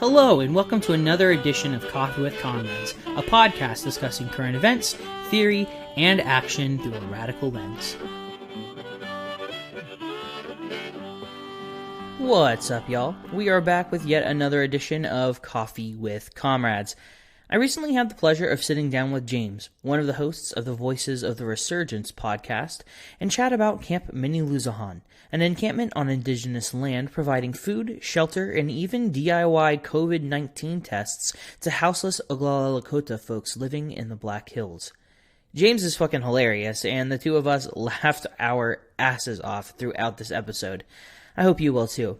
Hello, and welcome to another edition of Coffee with Comrades, a podcast discussing current events, theory, and action through a radical lens. What's up, y'all? We are back with yet another edition of Coffee with Comrades. I recently had the pleasure of sitting down with James, one of the hosts of the Voices of the Resurgence podcast, and chat about Camp Mniluzahan, an encampment on indigenous land providing food, shelter, and even DIY COVID-19 tests to houseless Oglala Lakota folks living in the Black Hills. James is fucking hilarious, and the two of us laughed our asses off throughout this episode. I hope you will too.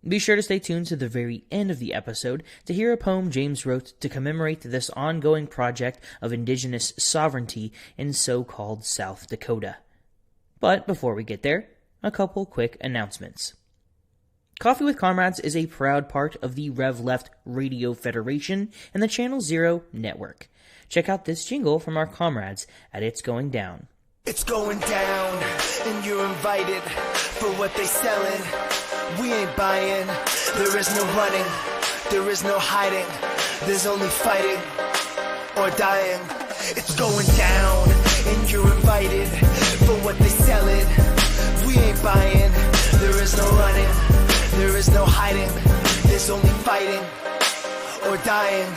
Be sure to stay tuned to the very end of the episode to hear a poem James wrote to commemorate this ongoing project of indigenous sovereignty in so-called South Dakota. But before we get there, a couple quick announcements. Coffee with Comrades is a proud part of the Rev Left Radio Federation and the Channel Zero Network. Check out this jingle from our comrades at It's Going Down. It's going down, and you're invited for what they selling. We ain't buying, there is no running, there is no hiding, there's only fighting or dying. It's going down, and you're invited for what they selling. We ain't buying, there is no running, there is no hiding, there's only fighting or dying.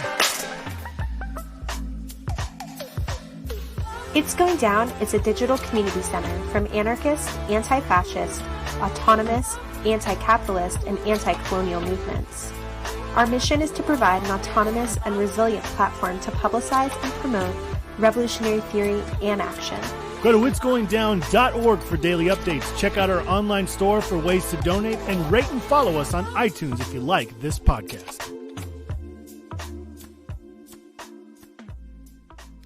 It's Going Down is a digital community center from anarchist, anti-fascist, autonomous, anti-capitalist, and anti-colonial movements. Our mission is to provide an autonomous and resilient platform to publicize and promote revolutionary theory and action. Go to itsgoingdown.org for daily updates. Check out our online store for ways to donate, and rate and follow us on iTunes if you like this podcast.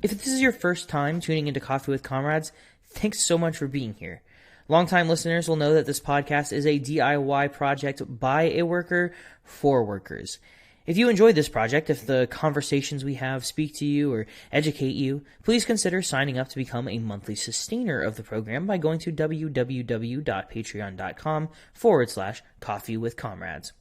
If this is your first time tuning into Coffee with Comrades, thanks so much for being here. Longtime listeners will know that this podcast is a DIY project by a worker for workers. If you enjoy this project, if the conversations we have speak to you or educate you, please consider signing up to become a monthly sustainer of the program by going to www.patreon.com/Coffee with Comrades.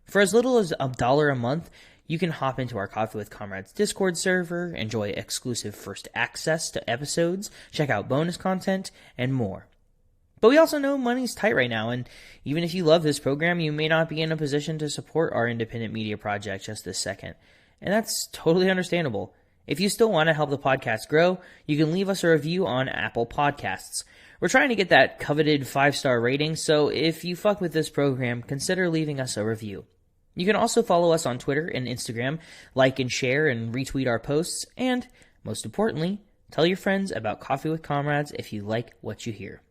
For as little as $1 a month, you can hop into our Coffee with Comrades Discord server, enjoy exclusive first access to episodes, check out bonus content, and more. But we also know money's tight right now, and even if you love this program, you may not be in a position to support our independent media project just this second. And that's totally understandable. If you still want to help the podcast grow, you can leave us a review on Apple Podcasts. We're trying to get that coveted 5-star rating, so if you fuck with this program, consider leaving us a review. You can also follow us on Twitter and Instagram, like and share and retweet our posts, and, most importantly, tell your friends about Coffee with Comrades if you like what you hear.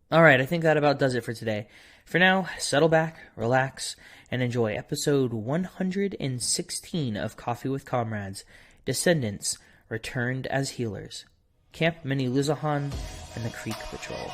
Alright, I think that about does it for today. For now, settle back, relax, and enjoy episode 116 of Coffee with Comrades, Descendants Returned as Healers, Camp Mniluzahan, and the Creek Patrol.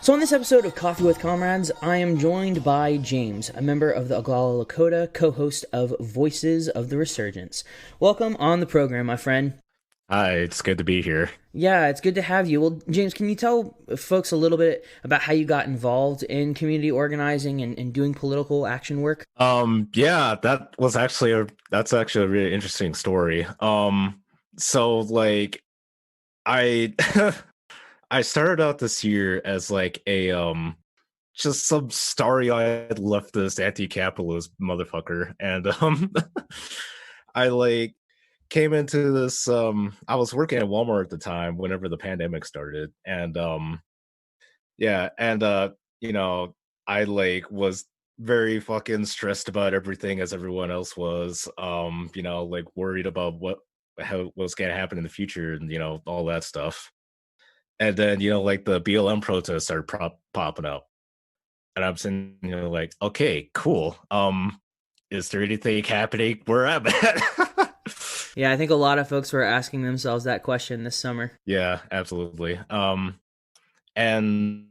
So on this episode of Coffee with Comrades, I am joined by James, a member of the Oglala Lakota, co-host of Voices of the Resurgence. Welcome on the program, my friend. Hi, it's good to be here. Yeah, it's good to have you. Well, James, can you tell folks a little bit about how you got involved in community organizing and doing political action work? Yeah, that's actually a really interesting story. So like I I started out this year as like a just some starry-eyed leftist anti-capitalist motherfucker, and I like came into this. I was working at Walmart at the time whenever the pandemic started, and yeah, and you know, I like was very fucking stressed about everything as everyone else was. You know, like worried about how what's gonna happen in the future and all that stuff. And then like the BLM protests started popping up, and I'm sitting like, okay, cool. Is there anything happening where I'm at? Yeah, I think a lot of folks were asking themselves that question this summer. Yeah, absolutely. And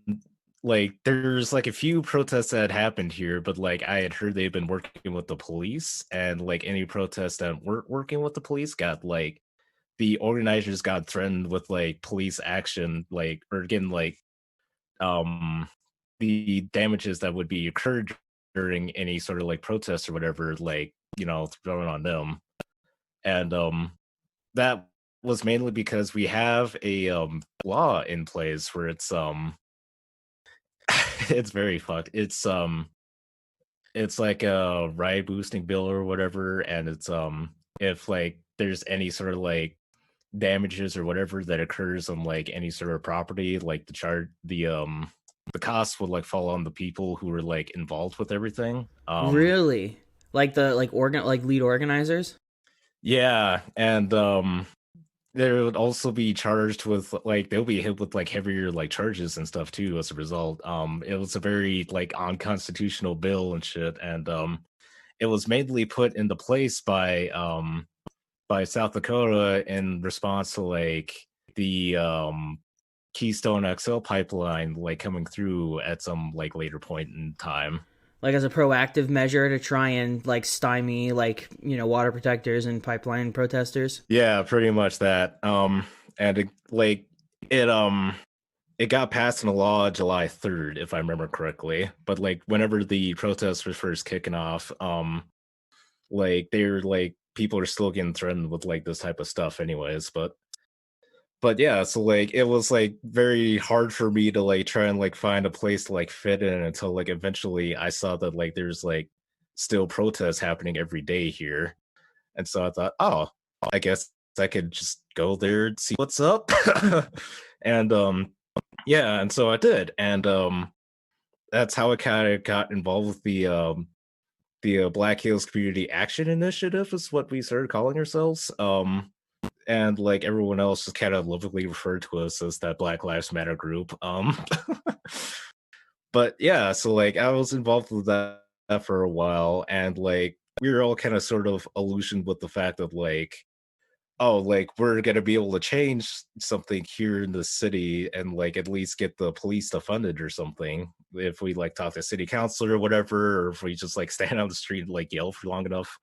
like there's like a few protests that had happened here, but like I had heard they've been working with the police, and like any protests that weren't working with the police got like the organizers got threatened with like police action, like or getting like the damages that would be occurred during any sort of like protest or whatever, like thrown on them. And that was mainly because we have a law in place where it's it's very fucked. It's like a riot boosting bill or whatever, and it's if like there's any sort of like damages or whatever that occurs on like any sort of property, like the cost would like fall on the people who were like involved with everything. Really? Like the lead organizers? Yeah, and they would also be charged with like they'll be hit with like heavier like charges and stuff too as a result. It was a very like unconstitutional bill and shit, and it was mainly put into place by South Dakota in response to like the Keystone XL pipeline like coming through at some like later point in time. Like as a proactive measure to try and like stymie like water protectors and pipeline protesters. Yeah, pretty much that. And it got passed in a law July 3rd, if I remember correctly. But like whenever the protests were first kicking off, like they're like people are still getting threatened with like this type of stuff anyways. But yeah, so like it was like very hard for me to like try and like find a place to like fit in until like eventually I saw that like there's like still protests happening every day here. And so I thought, oh, I guess I could just go there and see what's up. And yeah, and so I did. And that's how I kind of got involved with the Black Hills Community Action Initiative is what we started calling ourselves. And like everyone else just kind of lovingly referred to us as that Black Lives Matter group. But yeah, so like I was involved with that for a while, and like we were all kind of sort of illusioned with the fact that like, oh, like we're gonna be able to change something here in the city and like at least get the police to fund it or something if we like talk to city council or whatever, or if we just like stand on the street and like yell for long enough.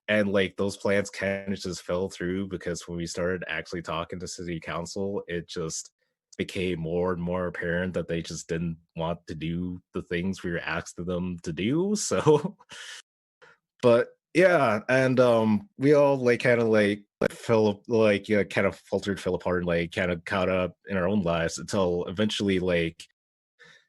And like those plans kind of just fell through because when we started actually talking to city council, it just became more and more apparent that they just didn't want to do the things we were asking them to do. So, but yeah, and we all like kind of like fell like kind of faltered, fell apart, and like kind of caught up in our own lives until eventually like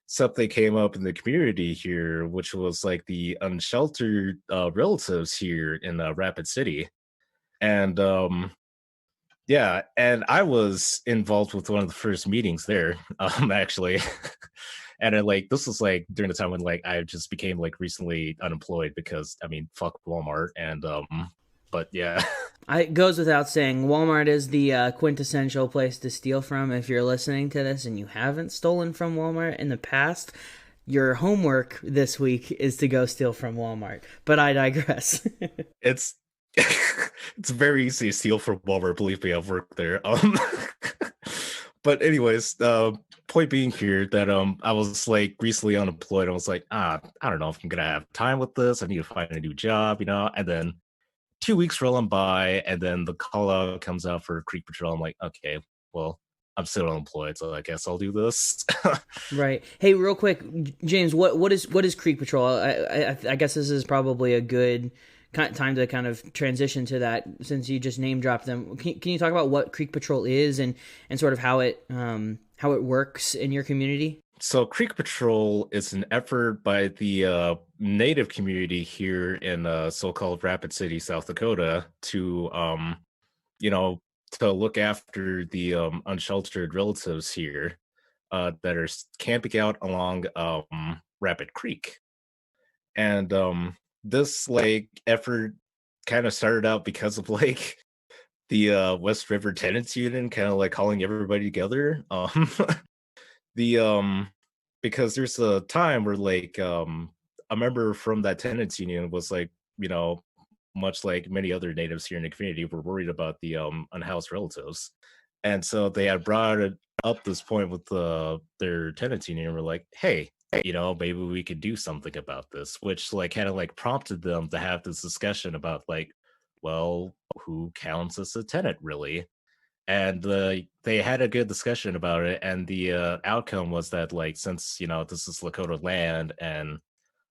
something came up in the community here, which was like the unsheltered relatives here in Rapid City. And yeah, and I was involved with one of the first meetings there, actually. And like this was like during the time when like I just became like recently unemployed because I mean fuck Walmart. And but yeah. It goes without saying, Walmart is the quintessential place to steal from. If you're listening to this and you haven't stolen from Walmart in the past, your homework this week is to go steal from Walmart. But I digress. It's very easy to steal from Walmart. Believe me, I've worked there. But anyways, point being here that I was like recently unemployed. I was like, I don't know if I'm gonna have time with this. I need to find a new job, and then 2 weeks rolling by, and then the call out comes out for Creek Patrol. I'm like, okay, well, I'm still unemployed, so I guess I'll do this. Right. Hey, real quick, James, what is Creek Patrol? I guess this is probably a good time to kind of transition to that since you just name dropped them. Can you talk about what Creek Patrol is and sort of how it works in your community? So Creek Patrol is an effort by the native community here in so-called Rapid City, South Dakota, to you know, to look after the unsheltered relatives here that are camping out along Rapid Creek. And this like effort kind of started out because of like the West River Tenants Union kind of like calling everybody together. The because there's a time where like a member from that tenants union was like, you know, much like many other natives here in the community, were worried about the unhoused relatives. And so they had brought it up this point with their tenants union and were like, hey, you know, maybe we could do something about this, which like kind of like prompted them to have this discussion about like, well, who counts as a tenant really? And they had a good discussion about it, and the outcome was that like, since you know this is Lakota land and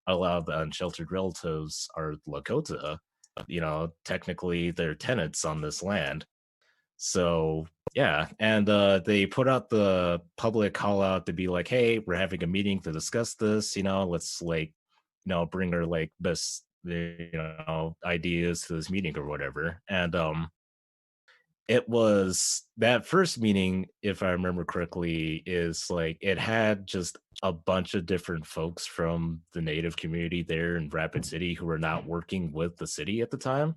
a lot of the unsheltered relatives are Lakota, you know, technically they're tenants on this land. So yeah, and they put out the public call out to be like, hey, we're having a meeting to discuss this, you know, let's like, you know, bring our like best, you know, ideas to this meeting or whatever. And it was that first meeting, if I remember correctly, is like it had just a bunch of different folks from the native community there in Rapid City who were not working with the city at the time,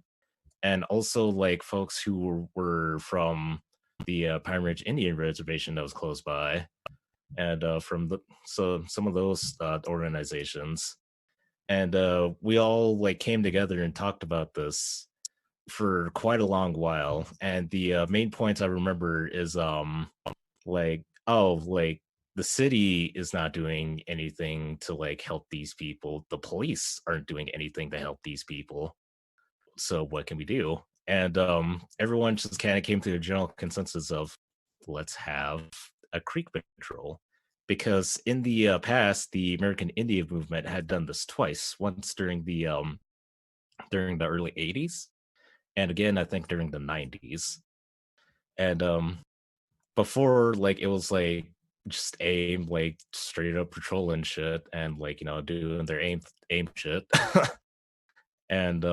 and also like folks who were from the Pine Ridge Indian Reservation that was close by, and from the so some of those organizations, and we all like came together and talked about this for quite a long while. And the main points I remember is like, oh, like the city is not doing anything to like help these people, the police aren't doing anything to help these people, so what can we do? And everyone just kind of came to a general consensus of let's have a creek patrol, because in the past the American Indian movement had done this twice, once during the early 80s, and again I think during the 90s. And before, like, it was like just aim like straight up patrolling shit and like, you know, doing their aim shit. And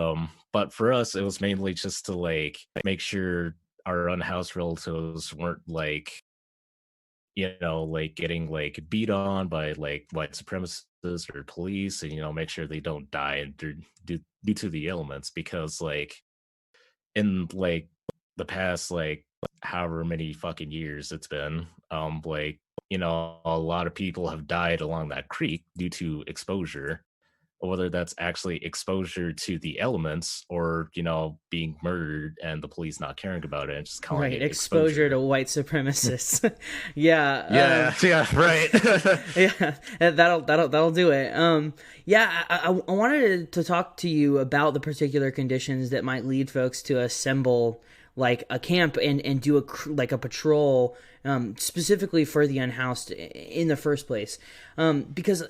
but for us it was mainly just to like make sure our unhoused relatives weren't like, you know, like getting like beat on by like white supremacists or police, and you know, make sure they don't die due to the elements, because like in like the past like however many fucking years it's been, like, you know, a lot of people have died along that creek due to exposure, whether that's actually exposure to the elements or, you know, being murdered and the police not caring about it and just calling Right, it exposure exposure to white supremacists. Yeah. yeah, right. Yeah, that'll do it. Yeah, I wanted to talk to you about the particular conditions that might lead folks to assemble like a camp and do a patrol, specifically for the unhoused in the first place, because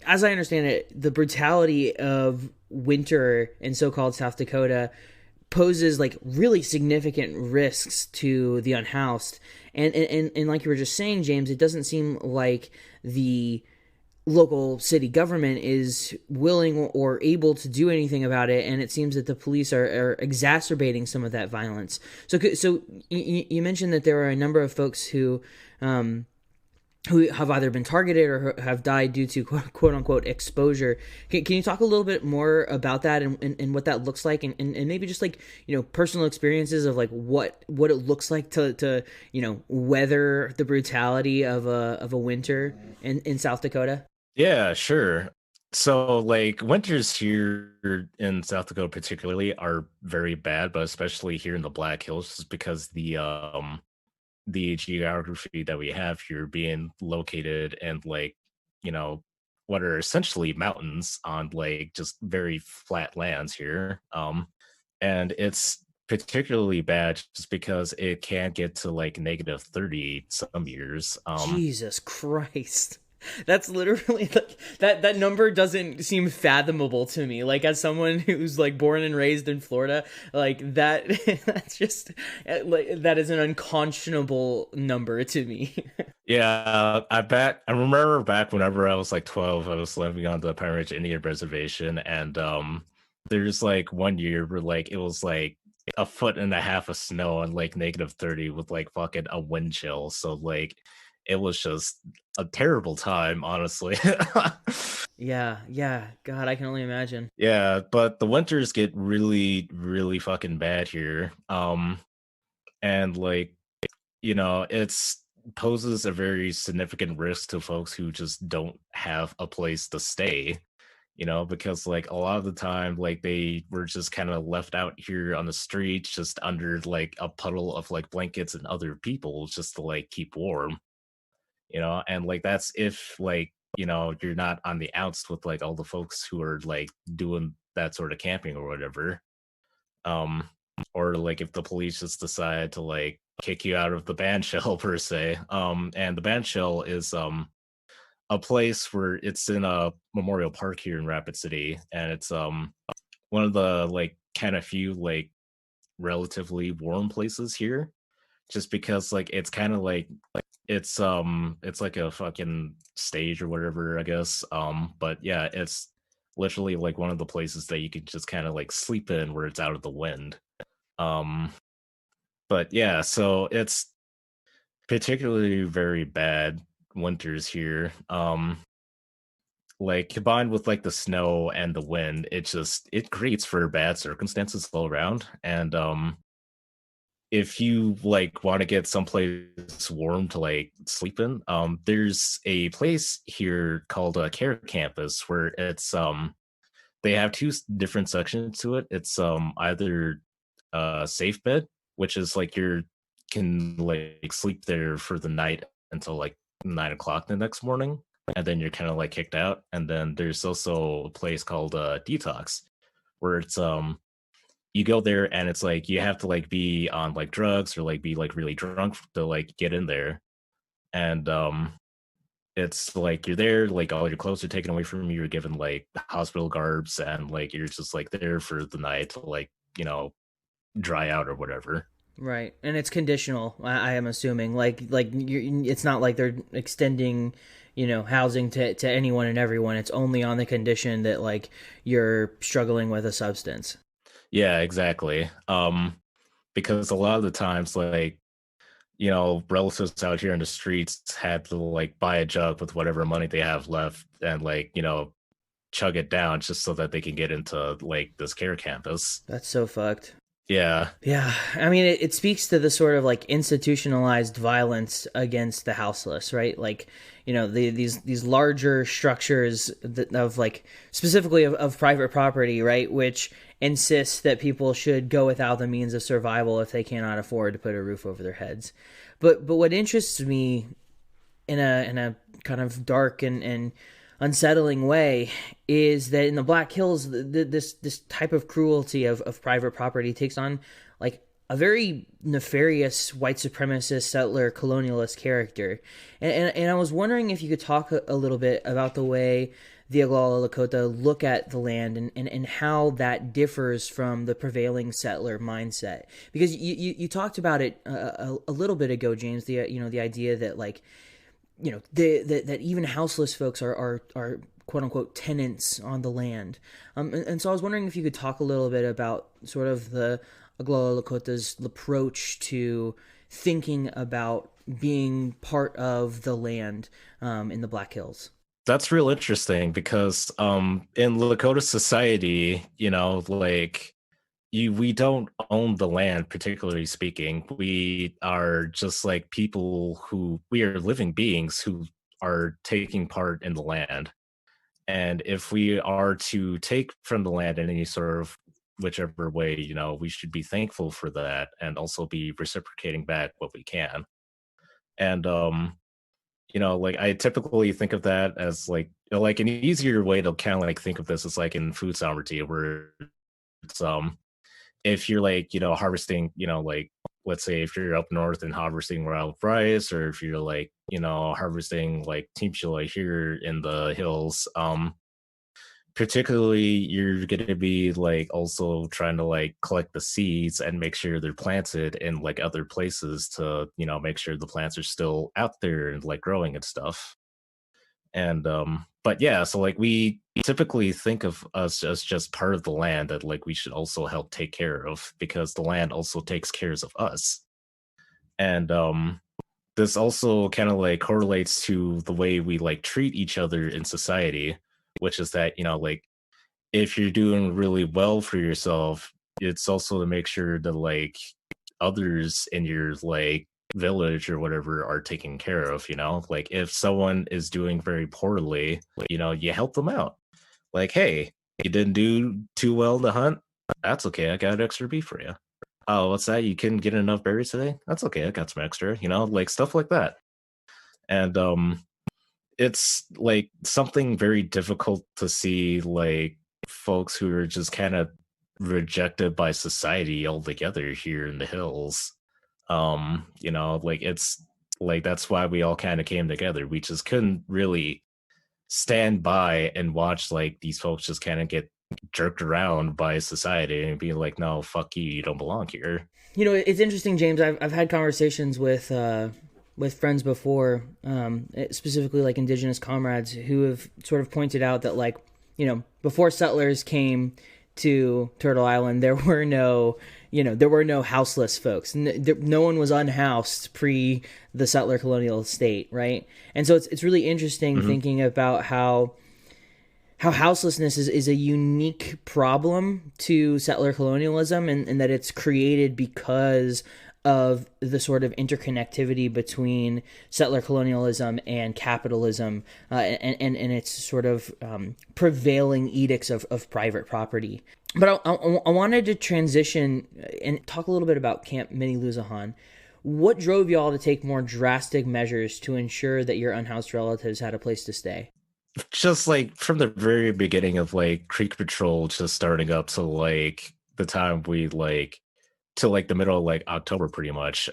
as I understand it, the brutality of winter in so-called South Dakota poses like really significant risks to the unhoused, and like you were just saying, James, it doesn't seem like the local city government is willing or able to do anything about it, and it seems that the police are exacerbating some of that violence. So you mentioned that there are a number of folks who have either been targeted or have died due to quote unquote exposure. Can you talk a little bit more about that and what that looks like, and maybe just like, you know, personal experiences of like what it looks like to you know, weather the brutality of a winter in South Dakota? Yeah, sure. So like winters here in South Dakota particularly are very bad, but especially here in the Black Hills, just because the geography that we have here, being located in like, you know, what are essentially mountains on like just very flat lands here. And it's particularly bad just because it can get to like -30 some years. Jesus Christ. That's literally like that number doesn't seem fathomable to me. Like, as someone who's like born and raised in Florida, like that's just like, that is an unconscionable number to me. Yeah, I remember back whenever I was like 12, I was living on the Pine Ridge Indian Reservation, and there's like one year where like it was like a foot and a half of snow and like -30 with like fucking a wind chill. So like it was just a terrible time, honestly. Yeah, yeah. God, I can only imagine. Yeah, but the winters get really, really fucking bad here. And like, it's poses a very significant risk to folks who just don't have a place to stay, because like a lot of the time, like they were just kind of left out here on the streets, just under like a puddle of like blankets and other people just to like keep warm, and like that's if like, you're not on the outs with like all the folks who are like doing that sort of camping or whatever. Um, or like if the police just decide to like kick you out of the band shell per se. And the band shell is a place where it's in a memorial park here in Rapid City, and it's one of the like kind of few like relatively warm places here, just because like it's kind of like it's like a fucking stage or whatever, I guess. But yeah, it's literally like one of the places that you could just kind of like sleep in where it's out of the wind. Um, but yeah, so it's particularly very bad winters here. Like combined with like the snow and the wind, it creates for bad circumstances all around. And if you like want to get someplace warm to like sleep in, there's a place here called a care campus where it's they have two different sections to it. It's either safe bed, which is like you can like sleep there for the night until like 9 o'clock the next morning, and then you're kind of like kicked out. And then there's also a place called detox, where it's you go there and it's like you have to like be on like drugs or like be like really drunk to like get in there. And it's like you're there, like all your clothes are taken away from you, you're given like hospital garbs, and like you're just like there for the night to like dry out or whatever. Right, and it's conditional. I am assuming, it's not like they're extending, housing to anyone and everyone. It's only on the condition that like you're struggling with a substance. Yeah, exactly. Because a lot of the times, like, relatives out here in the streets had to like buy a jug with whatever money they have left and like, chug it down just so that they can get into like this care campus. That's so fucked. Yeah. Yeah, I mean, it speaks to the sort of like institutionalized violence against the houseless, right? Like, these larger structures of like specifically of private property, right? Which insists that people should go without the means of survival if they cannot afford to put a roof over their heads. But what interests me in a kind of dark and unsettling way is that in the Black Hills, this type of cruelty of private property takes on like a very nefarious white supremacist settler colonialist character. And I was wondering if you could talk a little bit about the way the Oglala Lakota look at the land and how that differs from the prevailing settler mindset. Because you talked about it a little bit ago, James, the idea that like, that even houseless folks are quote unquote tenants on the land. And so I was wondering if you could talk a little bit about sort of the Oglala Lakota's approach to thinking about being part of the land in the Black Hills. That's real interesting because in Lakota society, like we don't own the land, particularly speaking. We are just like people we are living beings who are taking part in the land. And if we are to take from the land in any sort of whichever way, we should be thankful for that and also be reciprocating back what we can. And like I typically think of that as like an easier way to kind of like think of this is like in food sovereignty, where it's if you're like harvesting, like let's say if you're up north and harvesting wild rice, or if you're like harvesting like team chili here in the hills, particularly you're going to be like also trying to like collect the seeds and make sure they're planted in like other places to, you know, make sure the plants are still out there and like growing and stuff. And but yeah, so like we typically think of us as just part of the land that like we should also help take care of, because the land also takes care of us. And this also kind of like correlates to the way we like treat each other in society, which is that, you know, like if you're doing really well for yourself, it's also to make sure that like others in your like village or whatever are taken care of, you know? Like if someone is doing very poorly, you know, you help them out. Like, hey, you didn't do too well in the hunt? That's okay, I got extra beef for you. Oh, what's that? You couldn't get enough berries today? That's okay, I got some extra, you know, like stuff like that. And it's like something very difficult to see like folks who are just kind of rejected by society altogether here in the hills. You know, like it's like that's why we all kind of came together. We just couldn't really stand by and watch like these folks just kind of get jerked around by society and be like, no, fuck you, you don't belong here. You know, it's interesting, James. I've had conversations with friends before, specifically like indigenous comrades, who have sort of pointed out that, like, you know, before settlers came to Turtle Island, there were no houseless folks. No one was unhoused pre the settler colonial state, right? And so it's really interesting thinking about how houselessness is a unique problem to settler colonialism, and that it's created because of the sort of interconnectivity between settler colonialism and capitalism, and its sort of prevailing edicts of private property. But I wanted to transition and talk a little bit about Camp Mniluzahan. What drove y'all to take more drastic measures to ensure that your unhoused relatives had a place to stay? Just like from the very beginning of like Creek Patrol just starting up to like the time we like to like the middle of like October pretty much,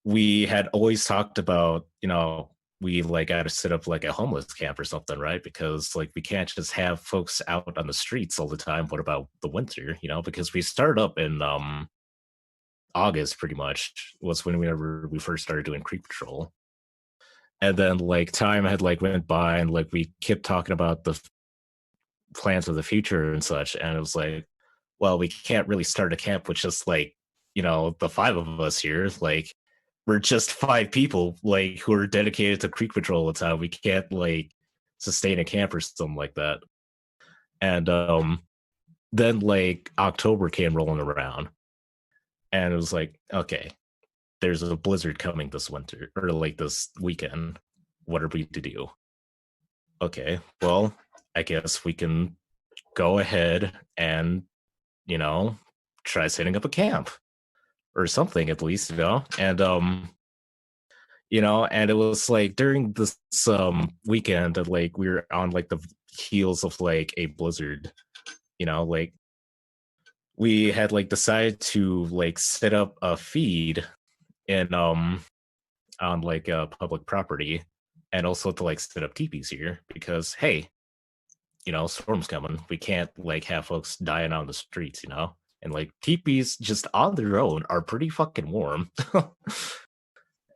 we had always talked about, you know, we like got to set up like a homeless camp or something, right? Because like we can't just have folks out on the streets all the time. What about the winter, you know? Because we started up in August pretty much was when we first started doing Creek Patrol. And then like time had like went by and like we kept talking about the plans of the future and such, and it was like, well, we can't really start a camp with just like, you know, the five of us here. Like we're just 5 people like who are dedicated to Creek Patrol all the time. We can't like sustain a camp or something like that. And then like October came rolling around, and it was like, okay, there's a blizzard coming this winter or like this weekend. What are we to do? Okay, well, I guess we can go ahead and, you know, try setting up a camp or something at least, you know? And, you know, and it was like during this weekend that like we were on like the heels of like a blizzard, you know, like we had like decided to like set up a feed in on like public property, and also to like set up teepees here because, hey, you know, storm's coming. We can't like have folks dying on the streets, you know? And like teepees just on their own are pretty fucking warm.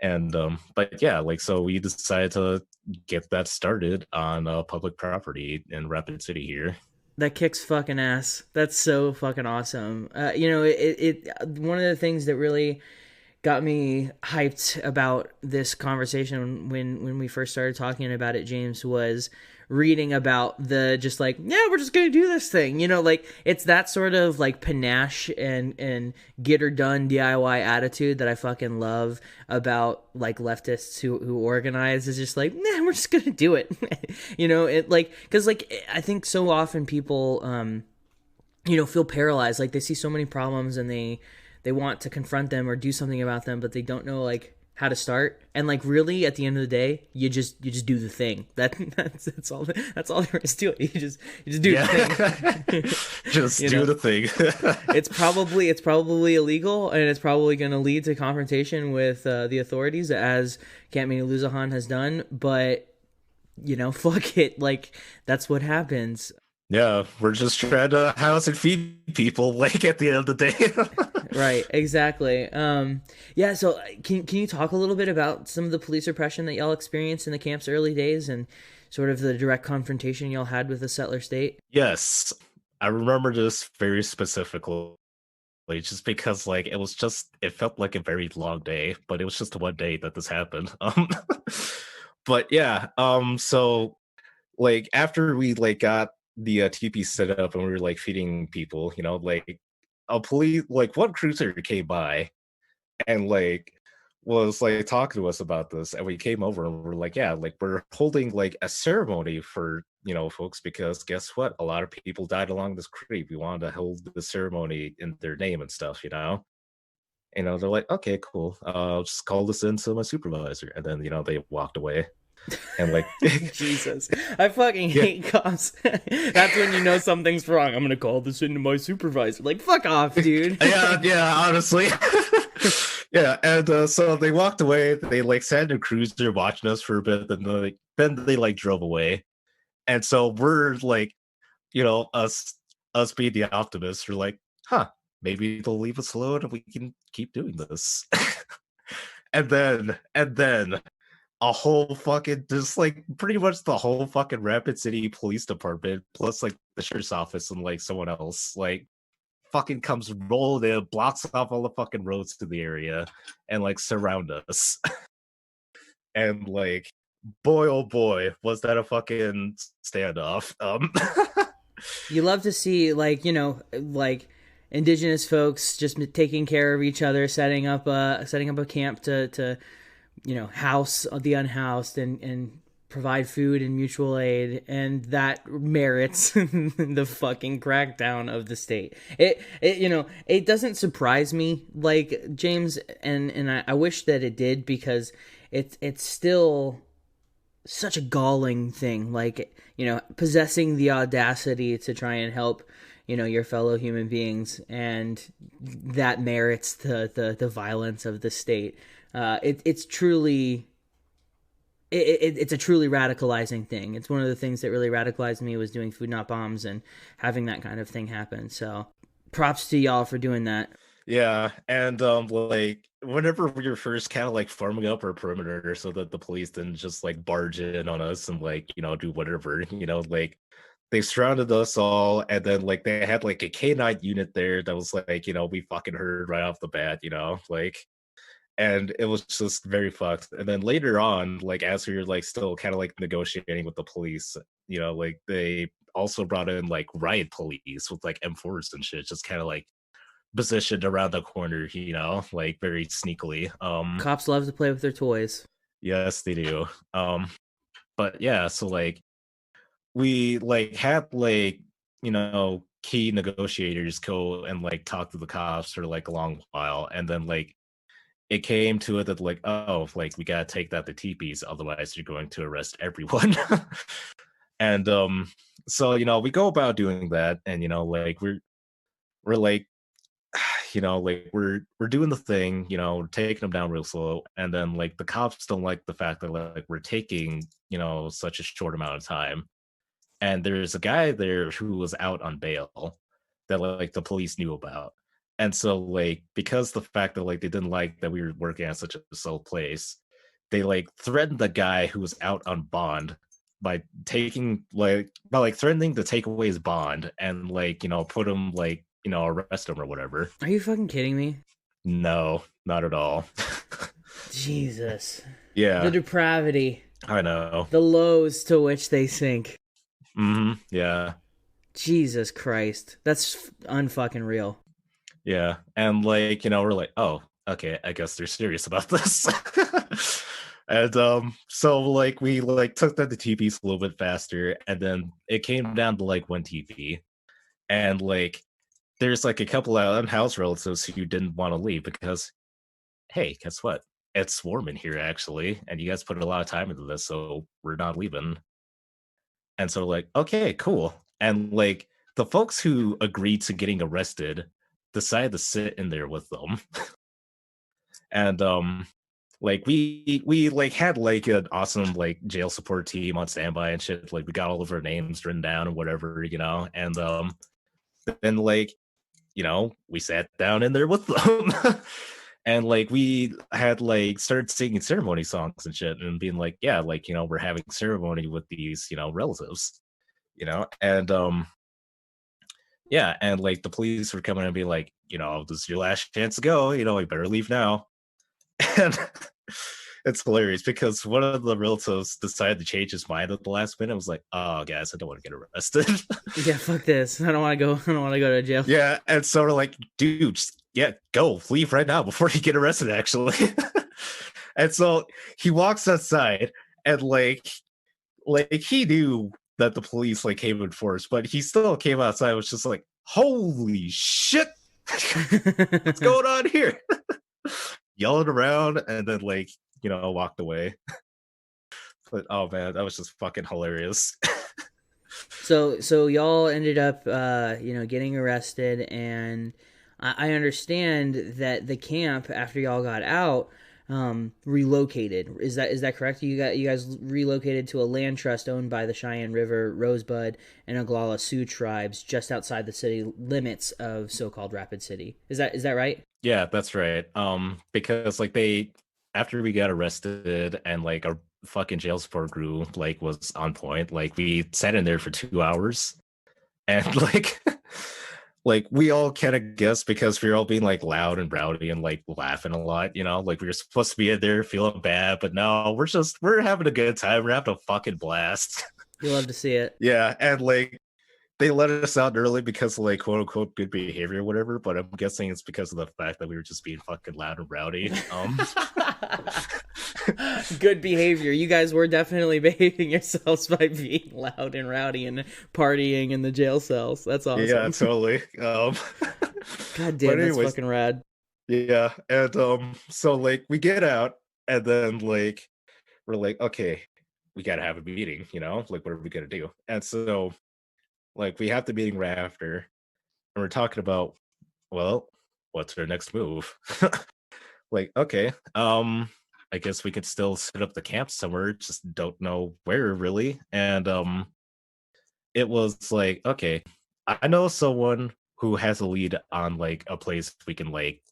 And but yeah, like so we decided to get that started on public property in Rapid City here. That kicks fucking ass. That's so fucking awesome. You know, it one of the things that really got me hyped about this conversation when we first started talking about it, James, was reading about the just like, yeah, we're just gonna do this thing, you know, like it's that sort of like panache and get her done DIY attitude that I fucking love about like leftists who organize. Is just like, nah, we're just gonna do it. You know, it like, because like I think so often people you know, feel paralyzed, like they see so many problems and they want to confront them or do something about them, but they don't know like how to start. And like really at the end of the day, you just do the thing. That's all there is to it. You just do the thing. Just do the thing. It's probably illegal, and it's probably going to lead to confrontation with the authorities, as Camp Mniluzahan has done, but fuck it. Like, that's what happens. Yeah, we're just trying to house and feed people, like, at the end of the day. Right, exactly. Yeah, so can you talk a little bit about some of the police repression that y'all experienced in the camp's early days and sort of the direct confrontation y'all had with the settler state? Yes, I remember this very specifically, just because, like, it felt like a very long day, but it was just one day that this happened. But yeah, so, like, after we, like, got the TP set up and we were, like, feeding people, like, one cruiser came by and, like, was, like, talking to us about this, and we came over and we're like, yeah, like, we're holding, like, a ceremony for, folks, because guess what, a lot of people died along this creek. We wanted to hold the ceremony in their name and stuff. They're like, okay, cool, I'll just call this in to my supervisor, and then they walked away. And, like, Jesus, I fucking hate cops. That's when you know something's wrong. I'm gonna call this into my supervisor. Like, fuck off, dude. yeah, honestly. Yeah, and so they walked away. They, like, sat in a cruiser watching us for a bit, and then they like drove away. And so we're like, us being the optimists, we're like, huh, maybe they'll leave us alone and we can keep doing this. and then a whole fucking, just, like, pretty much the whole fucking Rapid City Police Department, plus, like, the sheriff's office and, like, someone else, like, fucking comes rolling in, blocks off all the fucking roads to the area, and, like, surround us. And, like, boy, oh boy, was that a fucking standoff. You love to see, like, like, indigenous folks just taking care of each other, setting up a camp to house the unhoused and provide food and mutual aid, and that merits the fucking crackdown of the state. It doesn't surprise me, like, James, and I wish that it did, because it's still such a galling thing, like, possessing the audacity to try and help your fellow human beings, and that merits the violence of the state. It's truly it's a truly radicalizing thing. It's one of the things that really radicalized me, was doing Food Not Bombs and having that kind of thing happen. So props to y'all for doing that. Yeah, and like, whenever we were first kind of, like, forming up our perimeter so that the police didn't just, like, barge in on us and, like, do whatever, like, they surrounded us all, and then, like, they had, like, a K9 unit there that was like, we fucking heard right off the bat, like, and it was just very fucked. And then later on, like, as we were, like, still kind of, like, negotiating with the police, like, they also brought in, like, riot police with, like, M4s and shit, just kind of, like, positioned around the corner, like, very sneakily. Cops love to play with their toys. Yes, they do. But yeah, so, like, we, like, had, like, key negotiators go and, like, talk to the cops for, like, a long while, and then, like, it came to it that, like, oh, like, we gotta take that to teepees, otherwise you're going to arrest everyone. And so we go about doing that, and like, we're like, like, we're doing the thing, taking them down real slow, and then, like, the cops don't like the fact that, like, we're taking such a short amount of time. And there's a guy there who was out on bail that, like, the police knew about. And so, like, because the fact that, like, they didn't like that we were working at such a slow place, they, like, threatened the guy who was out on bond by threatening to take away his bond and, like, put him, like, arrest him or whatever. Are you fucking kidding me? No, not at all. Jesus. Yeah. The depravity. I know. The lows to which they sink. Mm-hmm. Yeah. Jesus Christ. That's unfucking real. Yeah. And, like, we're like, oh, okay, I guess they're serious about this. And so, like, we, like, took that to TPs a little bit faster, and then it came down to, like, one TP. And, like, there's, like, a couple of unhoused relatives who didn't want to leave because, hey, guess what? It's warm in here, actually, and you guys put a lot of time into this, so we're not leaving. And so, like, okay, cool. And, like, the folks who agreed to getting arrested decided to sit in there with them. And like we like had like an awesome like jail support team on standby and shit. Like we got all of our names written down and whatever, and then like we sat down in there with them. And like we had like started singing ceremony songs and shit and being like, yeah, like we're having ceremony with these relatives, and yeah, and like the police were coming and be like, this is your last chance to go, you better leave now. And it's hilarious because one of the relatives decided to change his mind at the last minute. I was like, oh guys, I don't want to get arrested. Yeah, fuck this. I don't want to go to jail. Yeah, and so we're like, dude, go, leave right now before you get arrested, actually. And so he walks outside and like he knew that the police like came in force, but he still came outside, was just like, holy shit, what's going on here? Yelling around, and then like walked away. But oh man, that was just fucking hilarious. So y'all ended up getting arrested, and I understand that the camp, after y'all got out, relocated. Is that correct? You guys relocated to a land trust owned by the Cheyenne River, Rosebud, and Oglala Sioux tribes just outside the city limits of so-called Rapid City. Is that right? Yeah, that's right. Because like after we got arrested and like our fucking jail support group like was on point, like we sat in there for 2 hours, and like like we all kind of guessed because we were all being like loud and rowdy and like laughing a lot, like we were supposed to be in there feeling bad, but no, we're having a good time. We're having a fucking blast. You love to see it. Yeah, and like they let us out early because of like quote unquote good behavior or whatever, but I'm guessing it's because of the fact that we were just being fucking loud and rowdy. Good behavior. You guys were definitely behaving yourselves by being loud and rowdy and partying in the jail cells. That's awesome. Yeah, totally. God damn, that's fucking rad. Yeah, and so like we get out, and then like we're like, okay, we gotta have a meeting, like what are we gonna do? And so like we have the meeting right after, and we're talking about, well, what's our next move? Like, okay, I guess we could still set up the camp somewhere, just don't know where really. And it was like, okay, I know someone who has a lead on like a place we can like,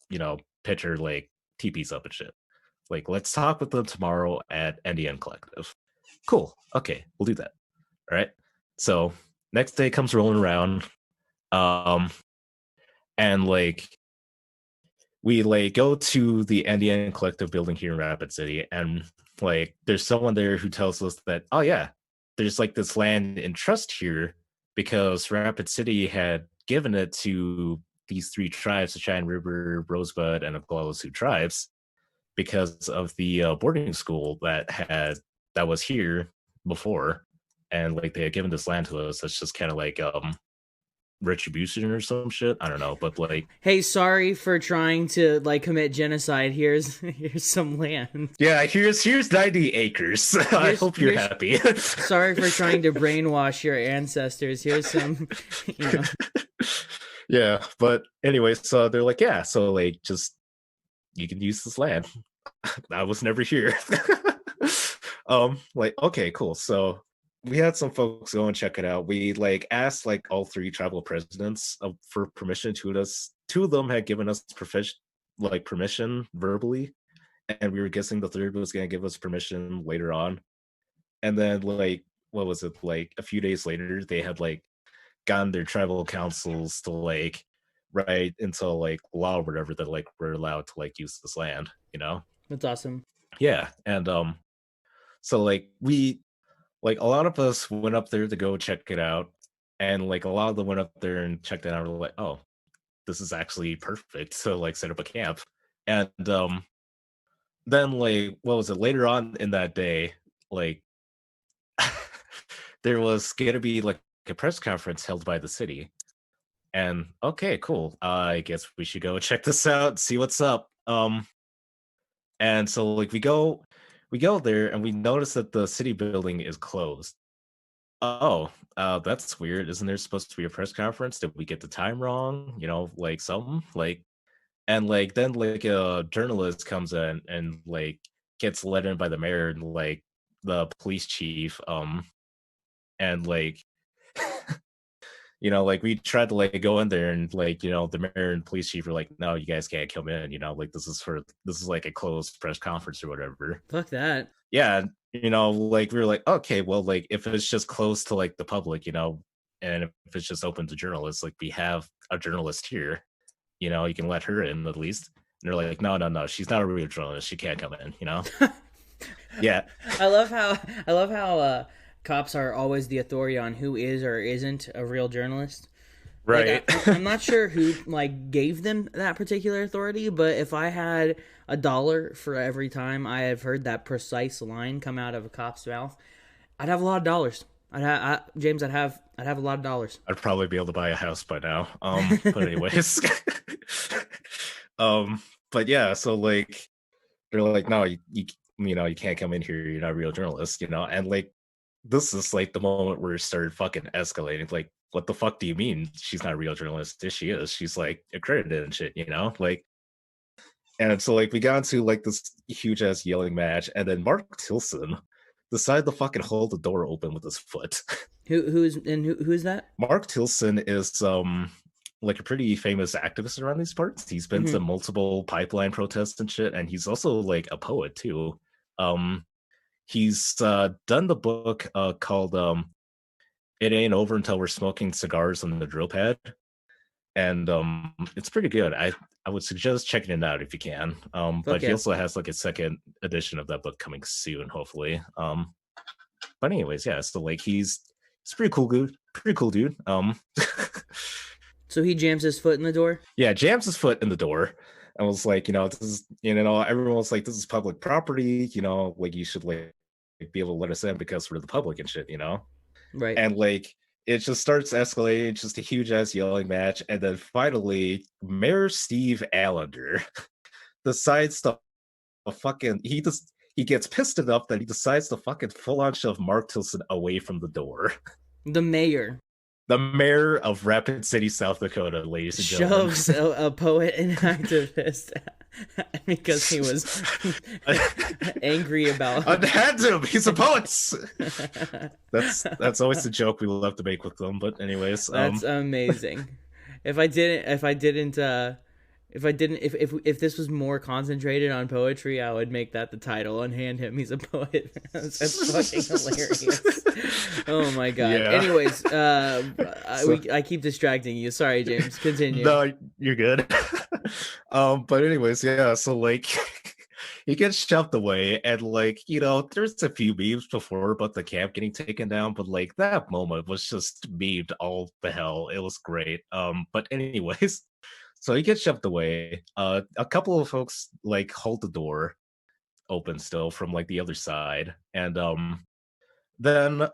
pitch our like teepees up and shit. Like, let's talk with them tomorrow at Indian Collective. Cool. Okay, we'll do that. All right. So next day comes rolling around, and like we like go to the Indian Collective building here in Rapid City, and like there's someone there who tells us that, oh yeah, there's like this land in trust here because Rapid City had given it to these 3 tribes, the Cheyenne River, Rosebud, and Oglala Sioux tribes, because of the boarding school that was here before, and like they had given this land to us. That's just kind of like retribution or some shit. I don't know, but like, hey, sorry for trying to like commit genocide. Here's some land. Yeah, here's 90 acres. I hope you're happy. Sorry for trying to brainwash your ancestors. Here's some, Yeah, but anyway, so they're like, yeah, so like just you can use this land. I was never here. Like, okay, cool. So we had some folks go and check it out. We like asked like all 3 tribal presidents for permission to us. 2 of them had given us permission verbally, and we were guessing the 3rd was going to give us permission later on. And then like, what was it, like a few days later, they had like gotten their tribal councils to like write into like law or whatever that like we're allowed to like use this land. That's awesome. Yeah, and so like we. Like a lot of us went up there to go check it out, and like a lot of them went up there and checked it out. We're like, oh, this is actually perfect to like set up a camp. And then like, what was it? Later on in that day, like there was gonna be like a press conference held by the city. And okay, cool. I guess we should go check this out, see what's up. And so like we go there and we notice that the city building is closed. Oh, that's weird. Isn't there supposed to be a press conference? Did we get the time wrong? Like something like, and like then like a journalist comes in and like gets let in by the mayor and like the police chief, and like like we tried to like go in there and like the mayor and police chief were like, no, you guys can't come in, like this is like a closed press conference or whatever. Fuck that. Yeah, like we were like, okay, well, like if it's just closed to like the public, and if it's just open to journalists, like we have a journalist here, you can let her in at least. And they're like, no, she's not a real journalist, she can't come in, Yeah. I love how cops are always the authority on who is or isn't a real journalist. Right. Like, I'm not sure who like gave them that particular authority, but if I had $1 for every time I have heard that precise line come out of a cop's mouth, I'd have a lot of dollars. James, I'd have a lot of dollars. I'd probably be able to buy a house by now. But anyways, but yeah, so like they're like, no, you can't come in here. You're not a real journalist, and like this is like the moment where it started fucking escalating. Like, what the fuck do you mean she's not a real journalist? She is. She's like accredited and shit, like. And so like we got into like this huge ass yelling match, and then Mark Tilson decided to fucking hold the door open with his foot. Who's that? Mark Tilson is like a pretty famous activist around these parts. He's been to multiple pipeline protests and shit, and he's also like a poet too. He's done the book called It Ain't Over Until We're Smoking Cigars on the Drill Pad. And it's pretty good. I would suggest checking it out if you can. But he also has like a second edition of that book coming soon, hopefully. But anyways, yeah, so like he's pretty cool dude. So he jams his foot in the door? Yeah, jams his foot in the door. And was like, this is, everyone was like, this is public property, like you should like be able to let us in because we're the public and shit, Right. And like it just starts escalating, just a huge ass yelling match, and then finally Mayor Steve Allender decides to he gets pissed enough that he decides to fucking full on shove Mark Tilson away from the door. The mayor of Rapid City, South Dakota, ladies and gentlemen, shoves a poet and activist because he was angry about. Unhand him. He's a poet. That's always the joke we love to make with them. But anyways, that's amazing. If this was more concentrated on poetry, I would make that the title. Unhand him. He's a poet. That's fucking hilarious. Oh my god. Yeah. Anyways, I keep distracting you. Sorry, James. Continue. No, you're good. But anyways, yeah. So like, he gets shoved away, and like there's a few memes before about the camp getting taken down, but like that moment was just memed all the hell. It was great. But anyways. So he gets shoved away. A couple of folks like hold the door open still from like the other side, and then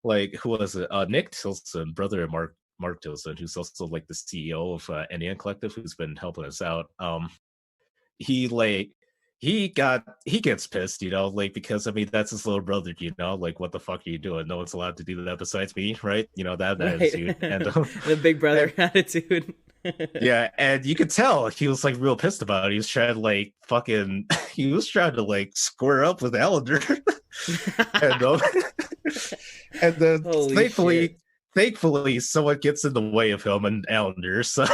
like who was it? Nick Tilson, brother of Mark Tilson, who's also like the CEO of Indian Collective, who's been helping us out. He gets pissed, like because I mean that's his little brother, like what the fuck are you doing? No one's allowed to do that besides me, right? That right. attitude and the big brother attitude. Yeah, and you could tell he was like real pissed about it. He was trying to like square up with Allender. and then Holy thankfully someone gets in the way of him and Allender. So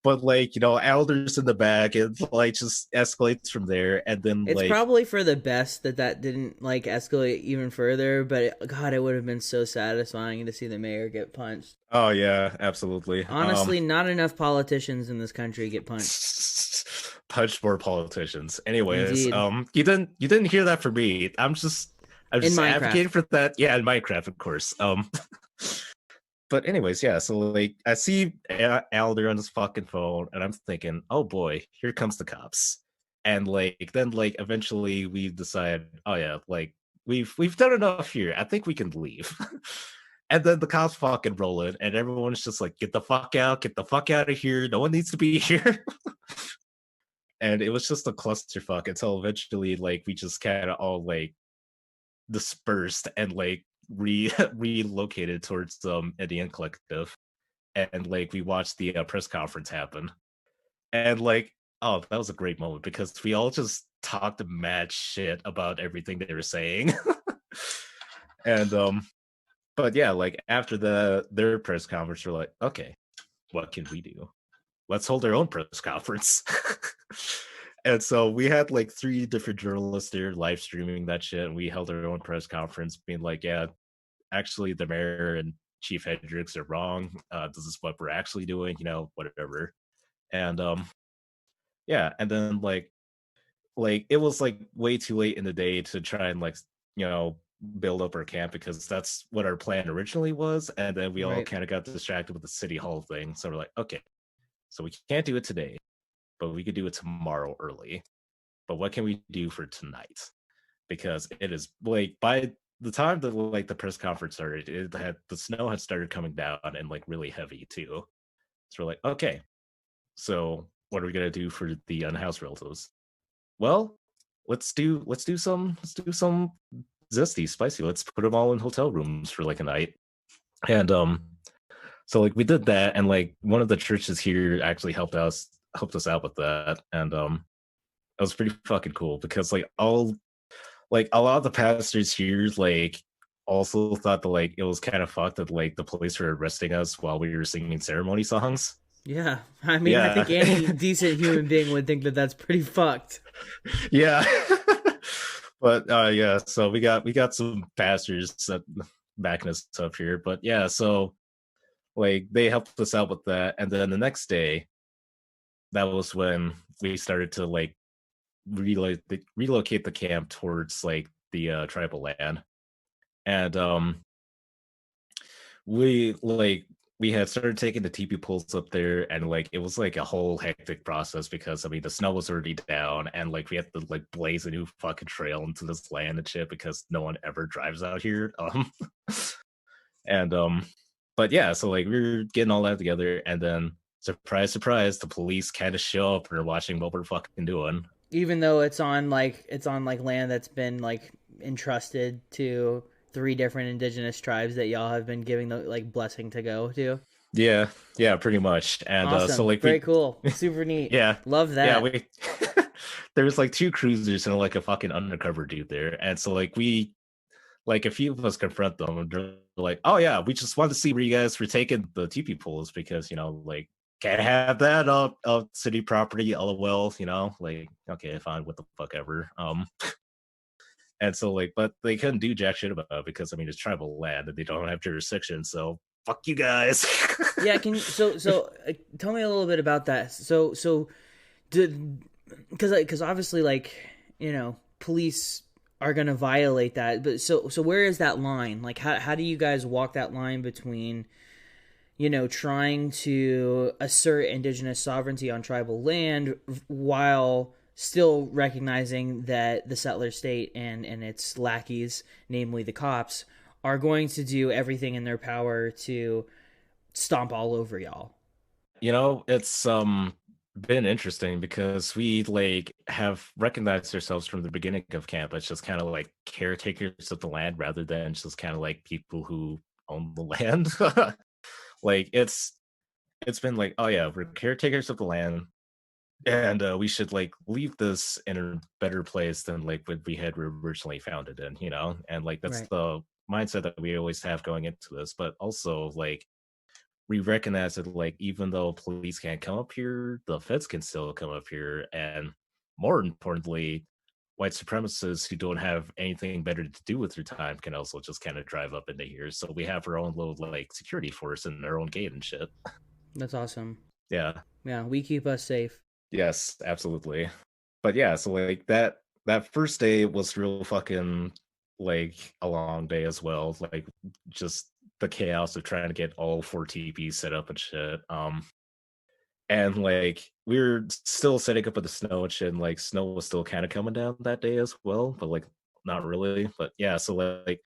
but like Alder's in the back, and like just escalates from there, and then it's probably for the best that didn't like escalate even further. But God, it would have been so satisfying to see the mayor get punched. Oh yeah, absolutely. Honestly, not enough politicians in this country get punched. Punched more politicians. Anyways, Indeed. You didn't hear that from me. I'm just advocating for that. Yeah, in Minecraft, of course. But anyways, yeah, so like I see Alder on his fucking phone, and I'm thinking, oh boy, here comes the cops. And like then like eventually we decide, oh yeah, like we've done enough here. I think we can leave. And then the cops fucking roll in, and everyone's just like, get the fuck out of here. No one needs to be here. And it was just a clusterfuck until eventually like we just kind of all like dispersed and like relocated towards Indian Collective, and like we watched the press conference happen, and like that was a great moment because we all just talked mad shit about everything they were saying. And but yeah, like after their press conference, we're like, okay, what can we do? Let's hold our own press conference. And so we had like 3 different journalists there live streaming that shit, and we held our own press conference being like, yeah, actually the mayor and Chief Hendricks are wrong. This is what we're actually doing, whatever. And yeah, and then like it was like way too late in the day to try and like build up our camp, because that's what our plan originally was. And then we all kind of got distracted with the city hall thing, so we're like, okay, so we can't do it today, but we could do it tomorrow early. But what can we do for tonight? Because it is like, by the time that like the press conference started, the snow had started coming down, and like really heavy too. So we're like, okay, so what are we gonna do for the unhoused relatives? Well, let's do some zesty, spicy. Let's put them all in hotel rooms for like a night. And so like we did that, and like one of the churches here actually helped us out with that. And it was pretty fucking cool, because like a lot of the pastors here like also thought that like it was kind of fucked that like the police were arresting us while we were singing ceremony songs. Yeah, I mean, I think any decent human being would think that that's pretty fucked. Yeah. But yeah, so we got some pastors backing us up here. But yeah, so like they helped us out with that. And then the next day, that was when we started to like relocate the camp towards like the tribal land. And we had started taking the teepee poles up there, and like it was like a whole hectic process, because I mean the snow was already down, and like we had to like blaze a new fucking trail into this land and shit, because no one ever drives out here. And but yeah, so like we were getting all that together, and then surprise, surprise, the police kind of show up and are watching what we're fucking doing. Even though it's on like land that's been like entrusted to 3 different indigenous tribes that y'all have been giving the like blessing to go to. Yeah, pretty much. And awesome. So like very cool, super neat. Yeah, love that. Yeah, we there's like 2 cruisers and like a fucking undercover dude there, and so like we like a few of us confront them, and they're like, oh yeah, we just wanted to see where you guys were taking the teepee poles, because like can't have that on city property, lol, like okay, fine, what the fuck ever. And so like, but they couldn't do jack shit about it, because I mean it's tribal land and they don't have jurisdiction, so fuck you guys. Yeah, so tell me a little bit about that. So because obviously like police are gonna violate that, but so where is that line? Like how do you guys walk that line between trying to assert indigenous sovereignty on tribal land while still recognizing that the settler state and its lackeys, namely the cops, are going to do everything in their power to stomp all over y'all? It's been interesting, because we like have recognized ourselves from the beginning of camp as just kind of like caretakers of the land, rather than just kind of like people who own the land. Like it's been like, oh yeah, we're caretakers of the land, and we should like leave this in a better place than like what we had originally found it in, and like that's the mindset that we always have going into this. But also like we recognize that like even though police can't come up here, the feds can still come up here, and more importantly, white supremacists who don't have anything better to do with their time can also just kind of drive up into here. So we have our own little like security force and our own gate and shit. That's awesome. Yeah, we keep us safe. Yes, absolutely. But yeah, so like that first day was real fucking like a long day as well. Like just the chaos of trying to get all 4 teepees set up and shit. And like we were still setting up with the snow and shit, and like snow was still kind of coming down that day as well, but like not really. But yeah, so like,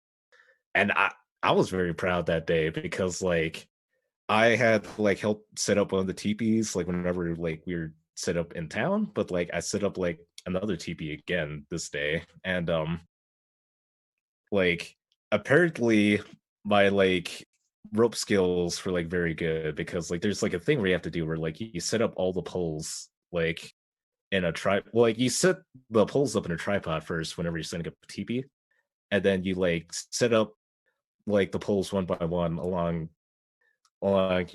and I was very proud that day, because like I had like helped set up one of the teepees like whenever like we were set up in town, but like I set up like another teepee again this day, and like apparently my like rope skills were like very good, because like there's like a thing where you have to do where like you set up all the poles like in a like you set the poles up in a tripod first whenever you're setting up a teepee, and then you like set up like the poles one by one along along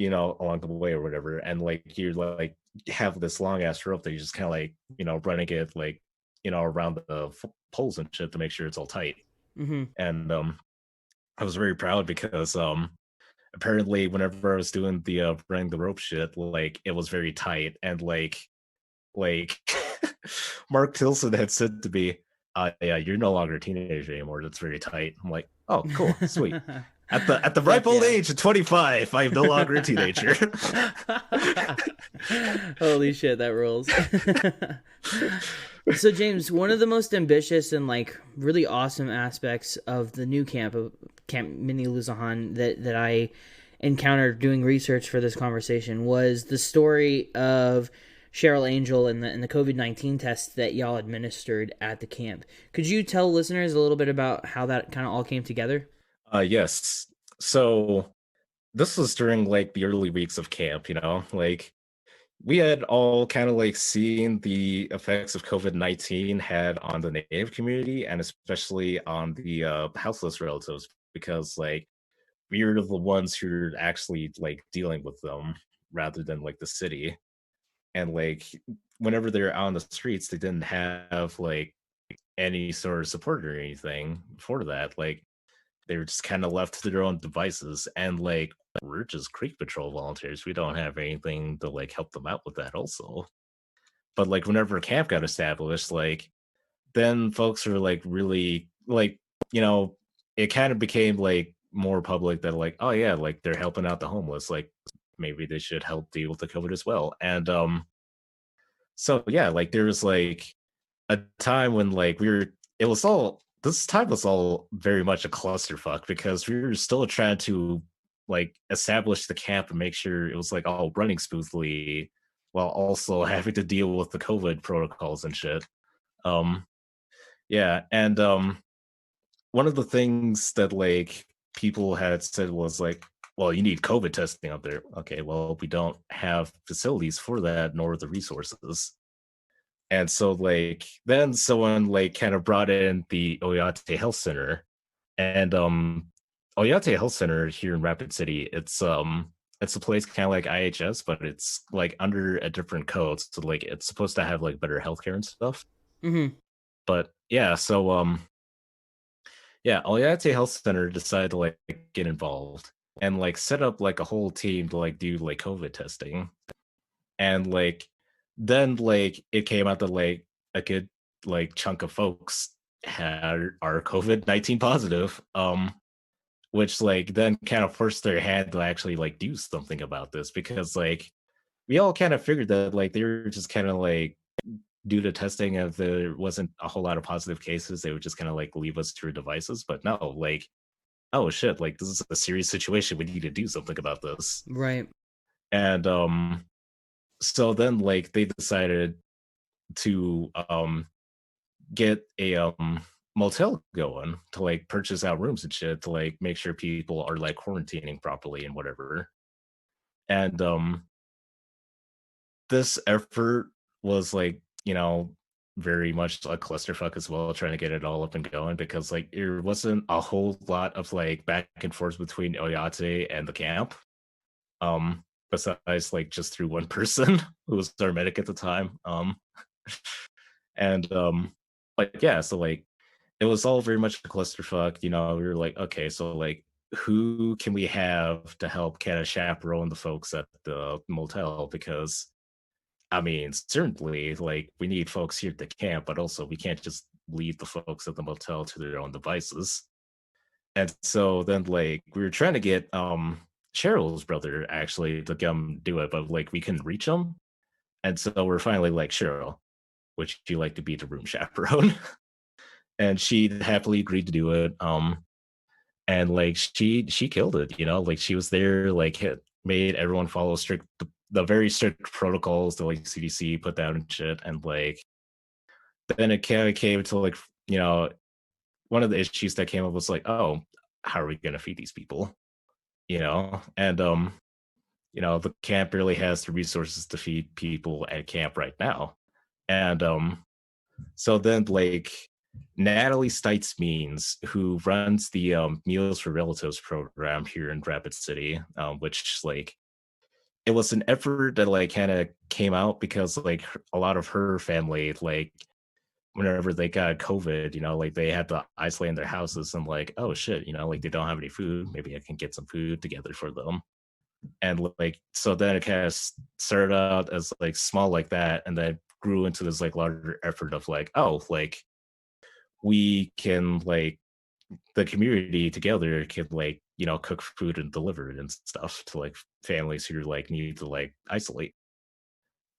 the way or whatever, and like you like have this long ass rope that you just kind of like running it like around the poles and shit to make sure it's all tight. Mm-hmm. And I was very proud because apparently whenever I was doing the running the rope shit, like it was very tight, and like Mark Tilson had said to me, yeah, you're no longer a teenager anymore, that's very tight. I'm like, oh cool, sweet. At the ripe old age of 25, I am no longer a teenager. Holy shit, that rules. So James, one of the most ambitious and like really awesome aspects of the new Camp Mniluzahan that I encountered doing research for this conversation was the story of Cheryl Angel and the COVID-19 test that y'all administered at the camp. Could you tell listeners a little bit about how that kind of all came together? Yes. So this was during like the early weeks of camp, like we had all kind of like seen the effects of COVID-19 had on the Native community, and especially on the houseless relatives, because like we're the ones who are actually like dealing with them rather than like the city. And like whenever they're out on the streets, they didn't have like any sort of support or anything for that. Like they were just kind of left to their own devices, and like we're just creek patrol volunteers, we don't have anything to like help them out with that also. But like whenever camp got established, like then folks were like really like it kind of became like more public that like, oh yeah, like they're helping out the homeless, like maybe they should help deal with the COVID as well. And so yeah, like there was like a time when like this time was all very much a clusterfuck, because we were still trying to like establish the camp and make sure it was like all running smoothly, while also having to deal with the COVID protocols and shit. Yeah, and one of the things that like people had said was like, well, you need COVID testing up there. Okay, well, we don't have facilities for that, nor the resources. And so like then someone like kind of brought in the Oyate Health Center, and Oyate Health Center here in Rapid City, it's a place kind of like IHS, but it's like under a different code, so like it's supposed to have like better healthcare and stuff. Mm-hmm. But yeah, so yeah, Oyate Health Center decided to like get involved and like set up like a whole team to like do like COVID testing. And like then like it came out that like a good like chunk of folks are COVID-19 positive, which like then kind of forced their hand to actually like do something about this, because like we all kind of figured that like they were just kind of like, due to testing, if there wasn't a whole lot of positive cases, they would just kind of like leave us to our devices. But no, like, oh shit, like this is a serious situation, we need to do something about this. Right. And so then like they decided to get a motel going to like purchase out rooms and shit to like make sure people are like quarantining properly and whatever. And this effort was like, very much a clusterfuck as well, trying to get it all up and going, because like there wasn't a whole lot of like back and forth between Oyate and the camp, besides like just through one person who was our medic at the time. And like yeah, so like it was all very much a clusterfuck. We were like, okay, so like who can we have to help kind of chaperone the folks at the motel? Because I mean, certainly, like, we need folks here at the camp, but also we can't just leave the folks at the motel to their own devices. And so then, like, we were trying to get Cheryl's brother actually to come do it, but like we couldn't reach him. And so we're finally like, Cheryl, would you like to be the room chaperone? And she happily agreed to do it. And like she killed it, like she was there, like made everyone follow the very strict protocols that like CDC put down and shit. And like then it kind of came to like, one of the issues that came up was like, oh, how are we gonna feed these people? And the camp really has the resources to feed people at camp right now. And so then like Natalie Stites Means, who runs the Meals for Relatives program here in Rapid City, which like it was an effort that like kind of came out because like a lot of her family, like whenever they got COVID, you know, like they had to isolate in their houses and like, oh shit, you know, like they don't have any food. Maybe I can get some food together for them. And like, so then it kind of started out as like small like that. And then grew into this like larger effort of like, oh, like we can like the community together can like, you know, cook food and deliver it and stuff to like families who like need to like isolate.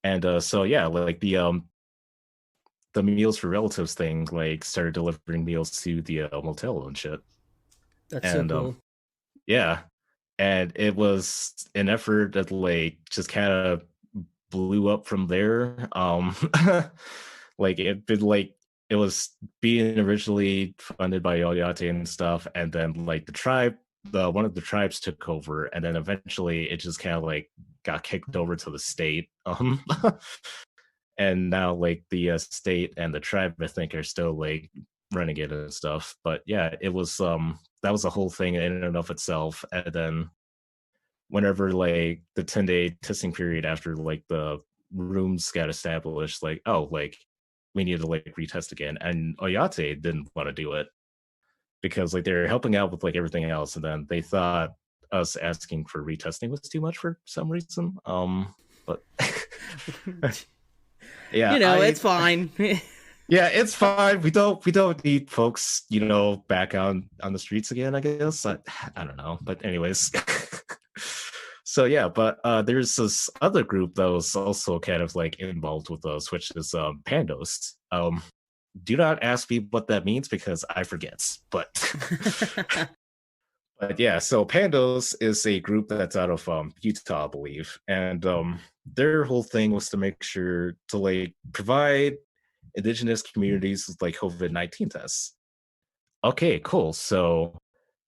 And so yeah, like the Meals for Relatives thing like started delivering meals to the motel and shit. That's And so cool. yeah, and it was an effort that like just kind of blew up from there. Like it was being originally funded by Oyate and stuff, and then like the one of the tribes took over, and then eventually it just kind of like got kicked over to the state. And now like the state and the tribe I think are still like running it and stuff. But yeah, it was that was a whole thing in and of itself. And then whenever like the 10-day testing period after like the rooms got established, like oh like we need to like retest again, and Oyate didn't want to do it because like they're helping out with like everything else, and then they thought us asking for retesting was too much for some reason. But yeah, you know, it's fine. Yeah, it's fine. We don't need folks, you know, back on the streets again, I guess. I don't know. But anyways. So yeah, but there's this other group that was also kind of like involved with us, which is Pandos. Do not ask me what that means because I forget. But but yeah, so Pandos is a group that's out of Utah, I believe. And their whole thing was to make sure to like provide indigenous communities with like COVID-19 tests. Okay, cool. So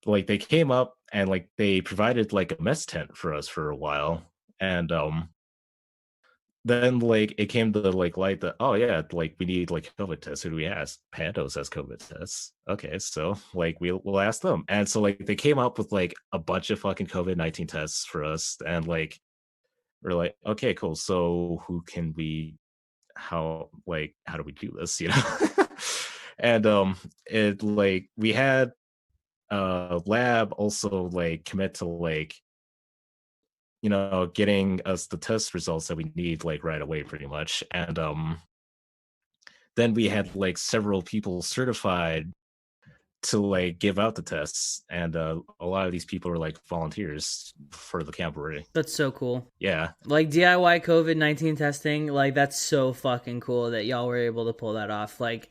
like they came up and like they provided like a mess tent for us for a while. And then like it came to like light that oh yeah, like we need like COVID tests. Who do we ask? Pandos has COVID tests. Okay, so like we'll ask them. And so like they came up with like a bunch of fucking COVID-19 tests for us. And like we're like, okay, cool. So who can we how do we do this, you know? And it like we had lab also like commit to like, you know, getting us the test results that we need like right away pretty much. And then we had like several people certified to like give out the tests, and a lot of these people are like volunteers for the camp already. That's so cool. Yeah, like DIY COVID-19 testing, like that's so fucking cool that y'all were able to pull that off. Like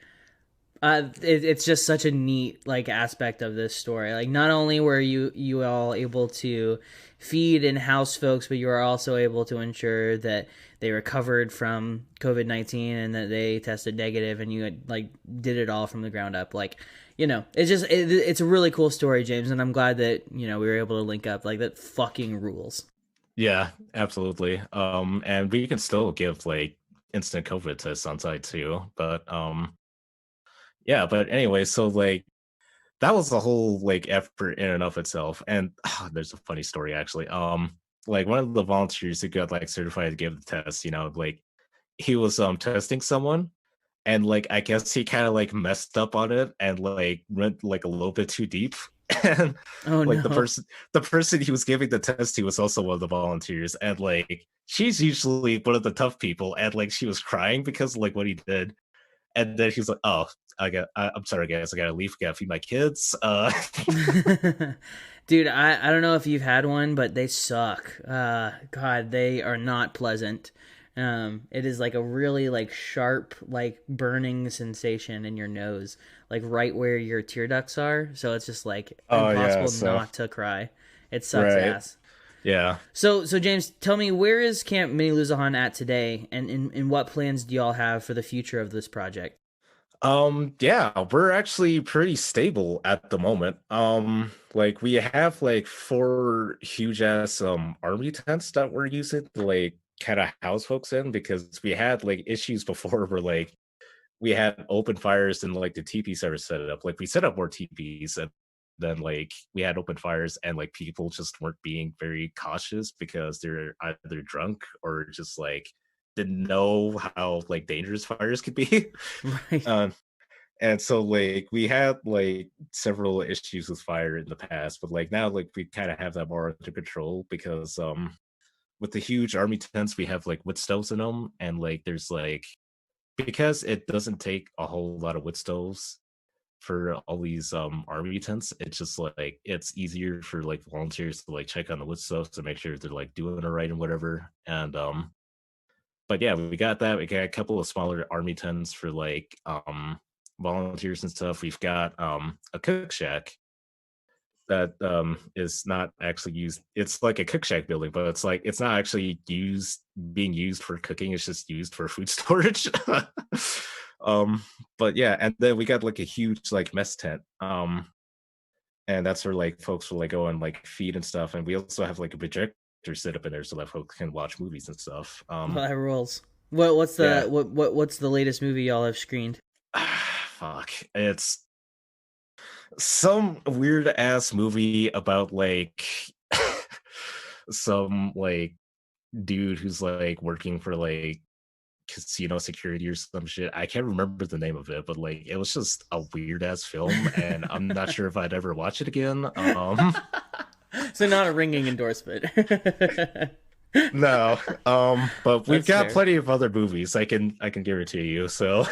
it's just such a neat like aspect of this story. Like not only were you all able to feed and house folks, but you were also able to ensure that they recovered from COVID-19 and that they tested negative, and you had, like did it all from the ground up. Like, you know, it's just it's a really cool story, James, and I'm glad that, you know, we were able to link up. Like that fucking rules. Yeah, absolutely. And we can still give like instant COVID tests on site too, but yeah, but anyway, so like that was the whole like effort in and of itself. And there's a funny story actually. Like one of the volunteers who got like certified to give the test, you know, like he was testing someone, and like I guess he kind of like messed up on it and like went like a little bit too deep. And like no. the person he was giving the test to was also one of the volunteers, and like she's usually one of the tough people, and like she was crying because like what he did. And then he was like, "Oh, I'm sorry, guys. I gotta leave. I gotta feed my kids." Dude, I don't know if you've had one, but they suck. God, they are not pleasant. It is like a really like sharp, like burning sensation in your nose, like right where your tear ducts are. So it's just like impossible not to cry. It sucks ass. Yeah. So James, tell me, where is Camp Mniluzahan at today, and in what plans do y'all have for the future of this project? Yeah, we're actually pretty stable at the moment. Like we have like 4 huge ass army tents that we're using to like kind of house folks in, because we had like issues before where like we had open fires and like the TPs ever set it up. Like we set up more TPs, and then like we had open fires and like people just weren't being very cautious because they're either drunk or just like didn't know how like dangerous fires could be. Right. And so like we had like several issues with fire in the past, but like now like we kind of have that more under control, because with the huge army tents we have like wood stoves in them, and like there's like, because it doesn't take a whole lot of wood stoves for all these army tents, it's just like it's easier for like volunteers to like check on the wood stoves to make sure they're like doing it right and whatever. And but yeah, we got that. We got a couple of smaller army tents for like volunteers and stuff. We've got a cook shack that is not actually used. It's like a cook shack building, but it's like it's not actually being used for cooking. It's just used for food storage. But yeah, and then we got like a huge like mess tent, and that's where like folks will like go and like feed and stuff. And we also have like a projector set up in there so that folks can watch movies and stuff. That rules. What's the yeah. what's the latest movie y'all have screened? Fuck, it's some weird ass movie about like some like dude who's like working for like casino security or some shit. I can't remember the name of it, but like it was just a weird ass film, and I'm not sure if I'd ever watch it again. So not a ringing endorsement. No, but we've That's got fair. plenty of other movies I can guarantee you. So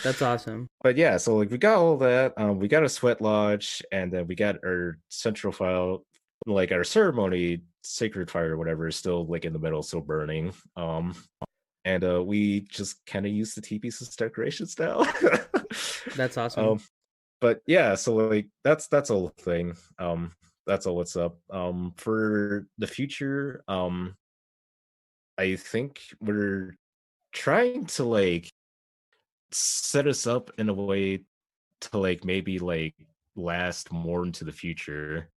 That's awesome. but yeah, so like we got all that. We got a sweat lodge, and then we got our central file, like our ceremony sacred fire or whatever is still like in the middle, still burning. And we just kind of use the teepees as decorations now. That's awesome. But yeah, so like that's a whole thing. That's all what's up. For the future, I think we're trying to like set us up in a way to like maybe like last more into the future,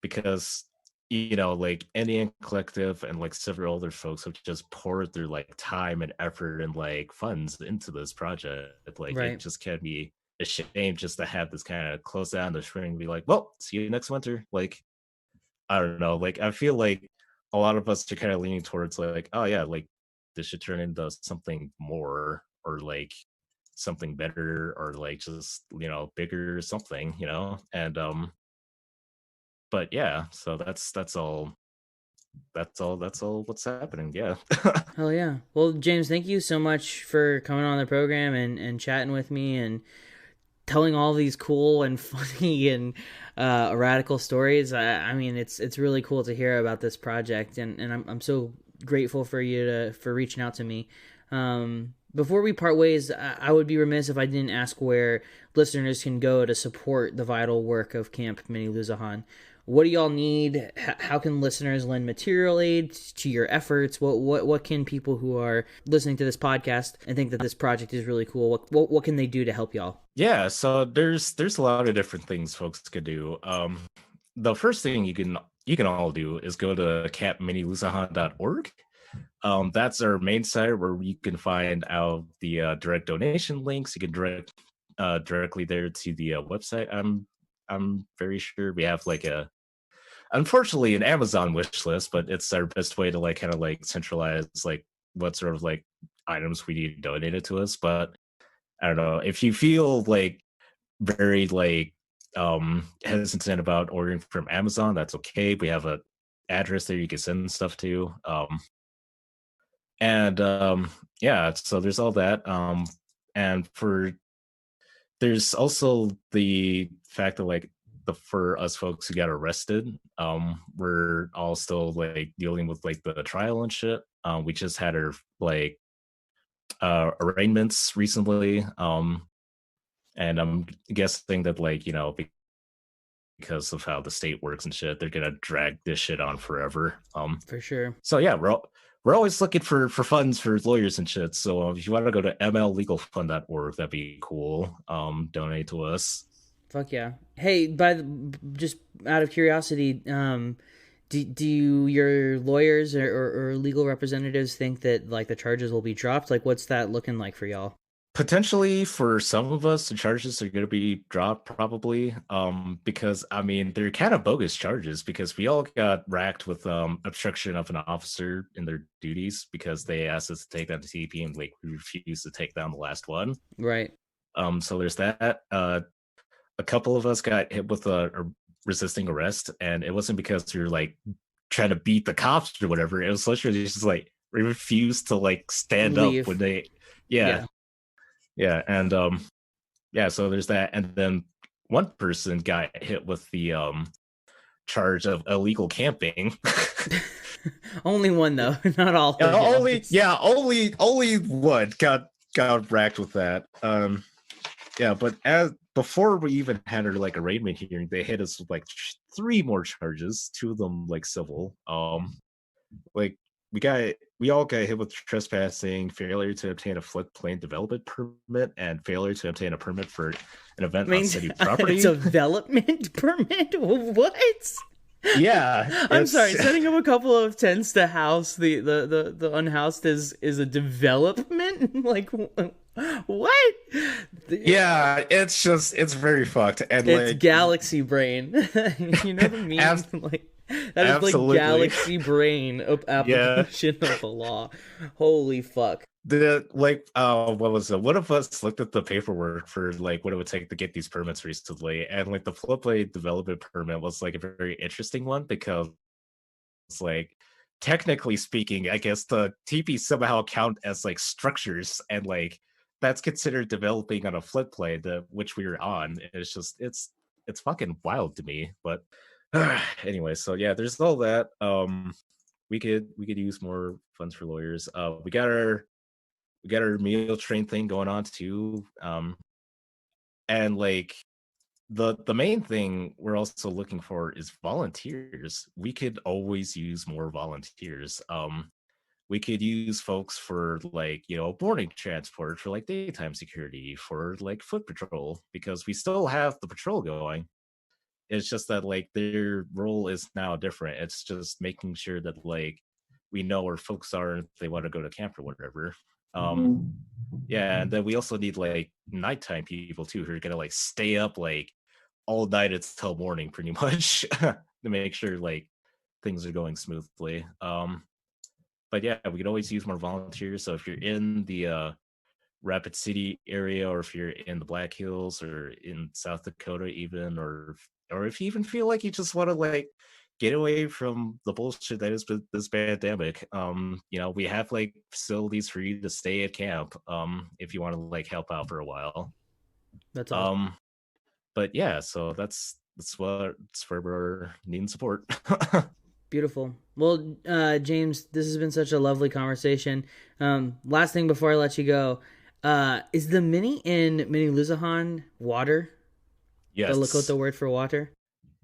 because you know like Indian Collective and like several other folks have just poured their like time and effort and like funds into this project. Like Right. it just can't be a shame just to have this kind of close down the spring and be like, well, see you next winter. Like I don't know, like I feel like a lot of us are kind of leaning towards like, oh yeah, like this should turn into something more, or like something better, or like just bigger something, and but yeah, so that's all what's happening. Yeah. Hell yeah. Well, James, thank you so much for coming on the program and chatting with me and telling all these cool and funny and radical stories. I mean, it's really cool to hear about this project, and I'm so grateful for you for reaching out to me. Before we part ways, I would be remiss if I didn't ask where listeners can go to support the vital work of Camp Mniluzahan. What do y'all need? How can listeners lend material aid to your efforts? What can people who are listening to this podcast and think that this project is really cool, what can they do to help y'all? Yeah, so there's a lot of different things folks could do. The first thing you can all do is go to campmniluzahan.org. That's our main site where you can find out the direct donation links. You can directly there to the website. I'm very sure we have like unfortunately an Amazon wish list, but it's our best way to like kind of like centralize like what sort of like items we need donated to us. But I don't know, if you feel like very like hesitant about ordering from Amazon, that's okay. We have a address there you can send stuff to. Yeah, so there's all that. And there's also the fact that like for us folks who got arrested, we're all still like dealing with like the trial and shit. We just had our like arraignments recently, and I'm guessing that like because of how the state works and shit, they're gonna drag this shit on forever. For sure. So yeah, we're always looking for funds for lawyers and shit. So if you want to go to mllegalfund.org, that'd be cool. Donate to us. Fuck yeah. Hey, just out of curiosity, Do your lawyers or legal representatives think that like the charges will be dropped? Like, what's that looking like for y'all? Potentially for some of us, the charges are going to be dropped probably, because I mean they're kind of bogus charges because we all got racked with obstruction of an officer in their duties because they asked us to take down the TP and like we refused to take down the last one. Right. So there's that. A couple of us got hit with a resisting arrest, and it wasn't because you're like trying to beat the cops or whatever. It was literally just like we refused to like stand Leave. up when they, yeah, and so there's that, and then one person got hit with the charge of illegal camping. Only one though, not all. Only one got racked with that. But as before we even had our like arraignment hearing, they hit us with like 3 more charges, 2 of them like civil. Like we all got hit with trespassing, failure to obtain a floodplain development permit, and failure to obtain a permit for an event on city property. Development permit? What? Yeah. I'm sorry, setting up a couple of tents to house the unhoused is a development? Like what? Yeah, it's very fucked. And it's like galaxy brain. You know what I mean? Like that is absolutely. like galaxy brain application of the law. Holy fuck. What was it? One of us looked at the paperwork for like what it would take to get these permits recently, and like the floodplain development permit was like a very interesting one because it's like technically speaking, I guess the TP somehow count as like structures, and like that's considered developing on a floodplain which we were on. It's just it's fucking wild to me. But anyway, so yeah, there's all that. We could use more funds for lawyers. We got our meal train thing going on too. And like the main thing we're also looking for is volunteers. We could always use more volunteers. We could use folks for like, morning transport, for like daytime security, for like foot patrol, because we still have the patrol going. It's just that like their role is now different. It's just making sure that like we know where folks are if they want to go to camp or whatever. Yeah, and then we also need like nighttime people too who are gonna like stay up like all night until morning pretty much to make sure like things are going smoothly. But yeah, we could always use more volunteers. So if you're in the Rapid City area, or if you're in the Black Hills or in South Dakota even, or if you even feel like you just want to like get away from the bullshit that is this pandemic, we have like facilities for you to stay at camp if you want to like help out for a while. That's awesome. But yeah, so that's where we're needing support. Beautiful. Well, James, this has been such a lovely conversation. Last thing before I let you go, is the Mni in Mniluzahan water? Yes. The Lakota word for water?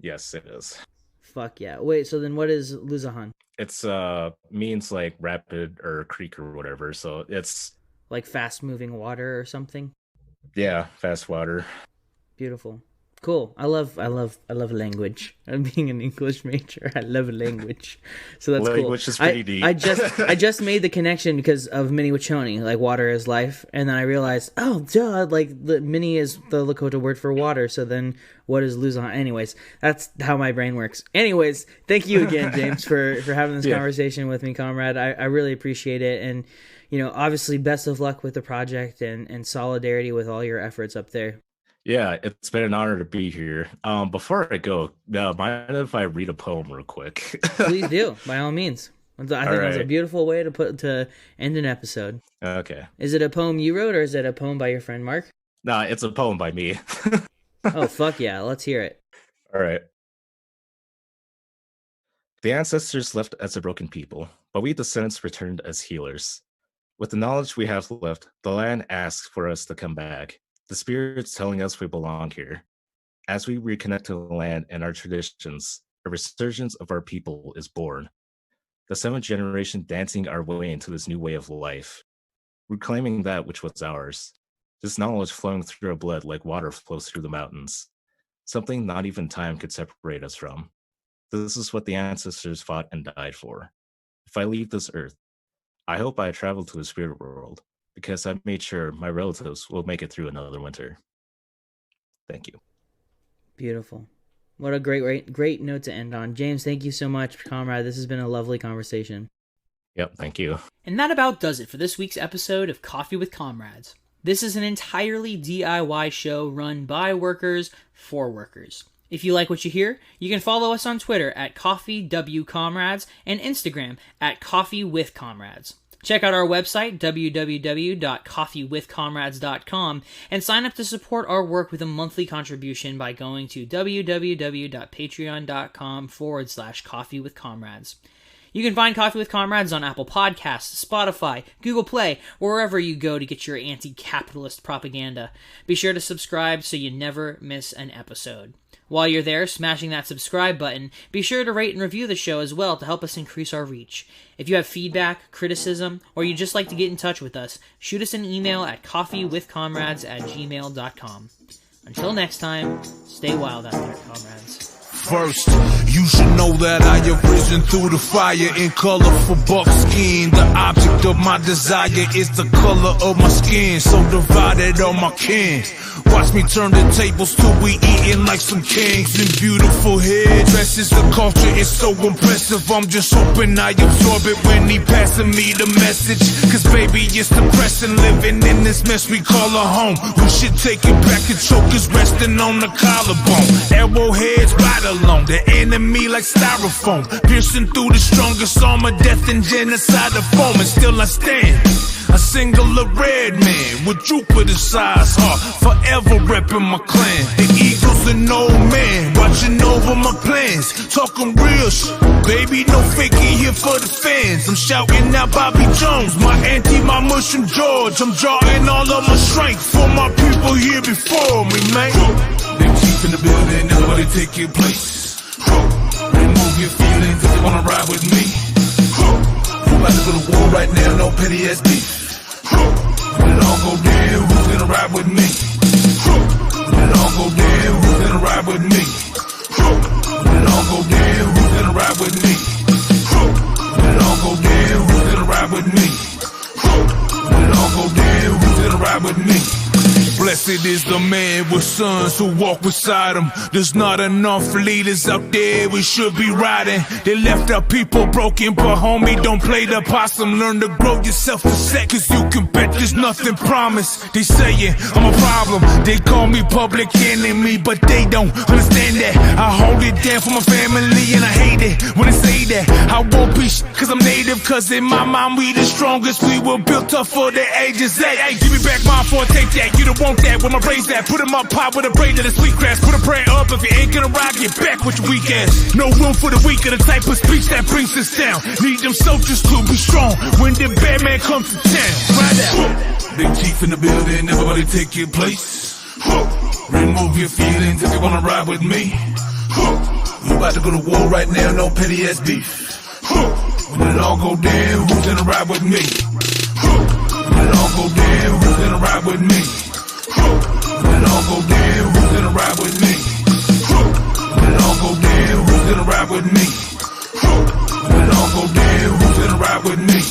Yes, it is. Fuck yeah. Wait, so then what is Luzahan? It's means like rapid or creek or whatever, so it's like fast moving water or something? Yeah, fast water. Beautiful. Cool. I love language. I'm being an English major. I love language. So that's cool. Language is pretty deep. I just made the connection because of Mniwichoni, like water is life, and then I realized, oh duh, like the Mni is the Lakota word for water, so then what is Luzon? Anyways, that's how my brain works. Anyways, thank you again, James, for having this conversation with me, comrade. I really appreciate it, and obviously best of luck with the project and solidarity with all your efforts up there. Yeah, it's been an honor to be here. Before I go, mind if I read a poem real quick? Please do, by all means. I think that's a beautiful way to end an episode. Okay. Is it a poem you wrote, or is it a poem by your friend Mark? Nah, it's a poem by me. Oh, fuck yeah. Let's hear it. All right. The ancestors left as a broken people, but we descendants returned as healers. With the knowledge we have left, the land asks for us to come back. The spirit's telling us we belong here. As we reconnect to the land and our traditions, a resurgence of our people is born. The 7th generation dancing our way into this new way of life, reclaiming that which was ours. This knowledge flowing through our blood like water flows through the mountains. Something not even time could separate us from. This is what the ancestors fought and died for. If I leave this earth, I hope I travel to the spirit world, because I made sure my relatives will make it through another winter. Thank you. Beautiful. What a great note to end on. James, thank you so much, comrade. This has been a lovely conversation. Yep, thank you. And that about does it for this week's episode of Coffee with Comrades. This is an entirely DIY show run by workers for workers. If you like what you hear, you can follow us on Twitter at CoffeeWComrades and Instagram at CoffeeWithComrades. Check out our website, www.coffeewithcomrades.com, and sign up to support our work with a monthly contribution by going to www.patreon.com/coffeewithcomrades. You can find Coffee with Comrades on Apple Podcasts, Spotify, Google Play, or wherever you go to get your anti-capitalist propaganda. Be sure to subscribe so you never miss an episode. While you're there, smashing that subscribe button, be sure to rate and review the show as well to help us increase our reach. If you have feedback, criticism, or you'd just like to get in touch with us, shoot us an email at coffeewithcomrades@gmail.com. Until next time, stay wild out there, comrades. First, you should know that I have risen through the fire in colorful buckskin. The object of my desire is the color of my skin, so divided on my kin. Watch me turn the tables till we eating like some kings in beautiful headdresses. The culture is so impressive, I'm just hoping I absorb it when he passing me the message. Cause baby, it's depressing living in this mess we call a home. We should take it back and chokers resting on the collarbone. Arrowheads right along, the enemy like styrofoam, piercing through the strongest armor, death and genocide of foam. And still I stand, a singular red man with Jupiter-sized heart, forever repping my clan. The eagles and old man watching over my plans, talking real shit, baby, no faking here for the fans. I'm shouting out Bobby Jones, my auntie, my Muslim George. I'm drawing all of my strength for my people here before me, man. Big chief in the building, everybody take your place. Remove your feelings if you wanna ride with me. You about to go to war right now, no petty ass beef. When it all go down, who's gonna ride with me? When it all go down, who's gonna ride with me? When it all go down, who's gonna ride with me? When it all go down, who's gonna ride with me? When it all go down, who's gonna ride with me? Blessed is the man with sons who walk beside him. There's not enough leaders out there we should be riding. They left our people broken, but homie, don't play the possum. Learn to grow yourself a set, cause you can bet there's nothing promised. They saying I'm a problem, they call me public enemy, but they don't understand that I hold it down for my family, and I hate it when they say that I won't be cause I'm native, cause in my mind we the strongest. We were built up for the ages. Hey, give me back mine for a take that. You don't want that, where my praise that. Put in my pot with a braid of the sweet grass. Put a prayer up, if you ain't gonna ride, get back with your weak ass. No room for the weak, of the type of speech that brings us down. Need them soldiers to be strong when the bad man comes to town. Ride out. Big chief in the building, everybody take your place. Remove your feelings if you wanna ride with me. You about to go to war right now, no petty ass beef. When it all go down, who's gonna ride with me? When it all go down, who's gonna ride with me? When it all go down, who's gonna ride with me? When it all go down, who's gonna ride with me? When it all go down, who's gonna ride with me?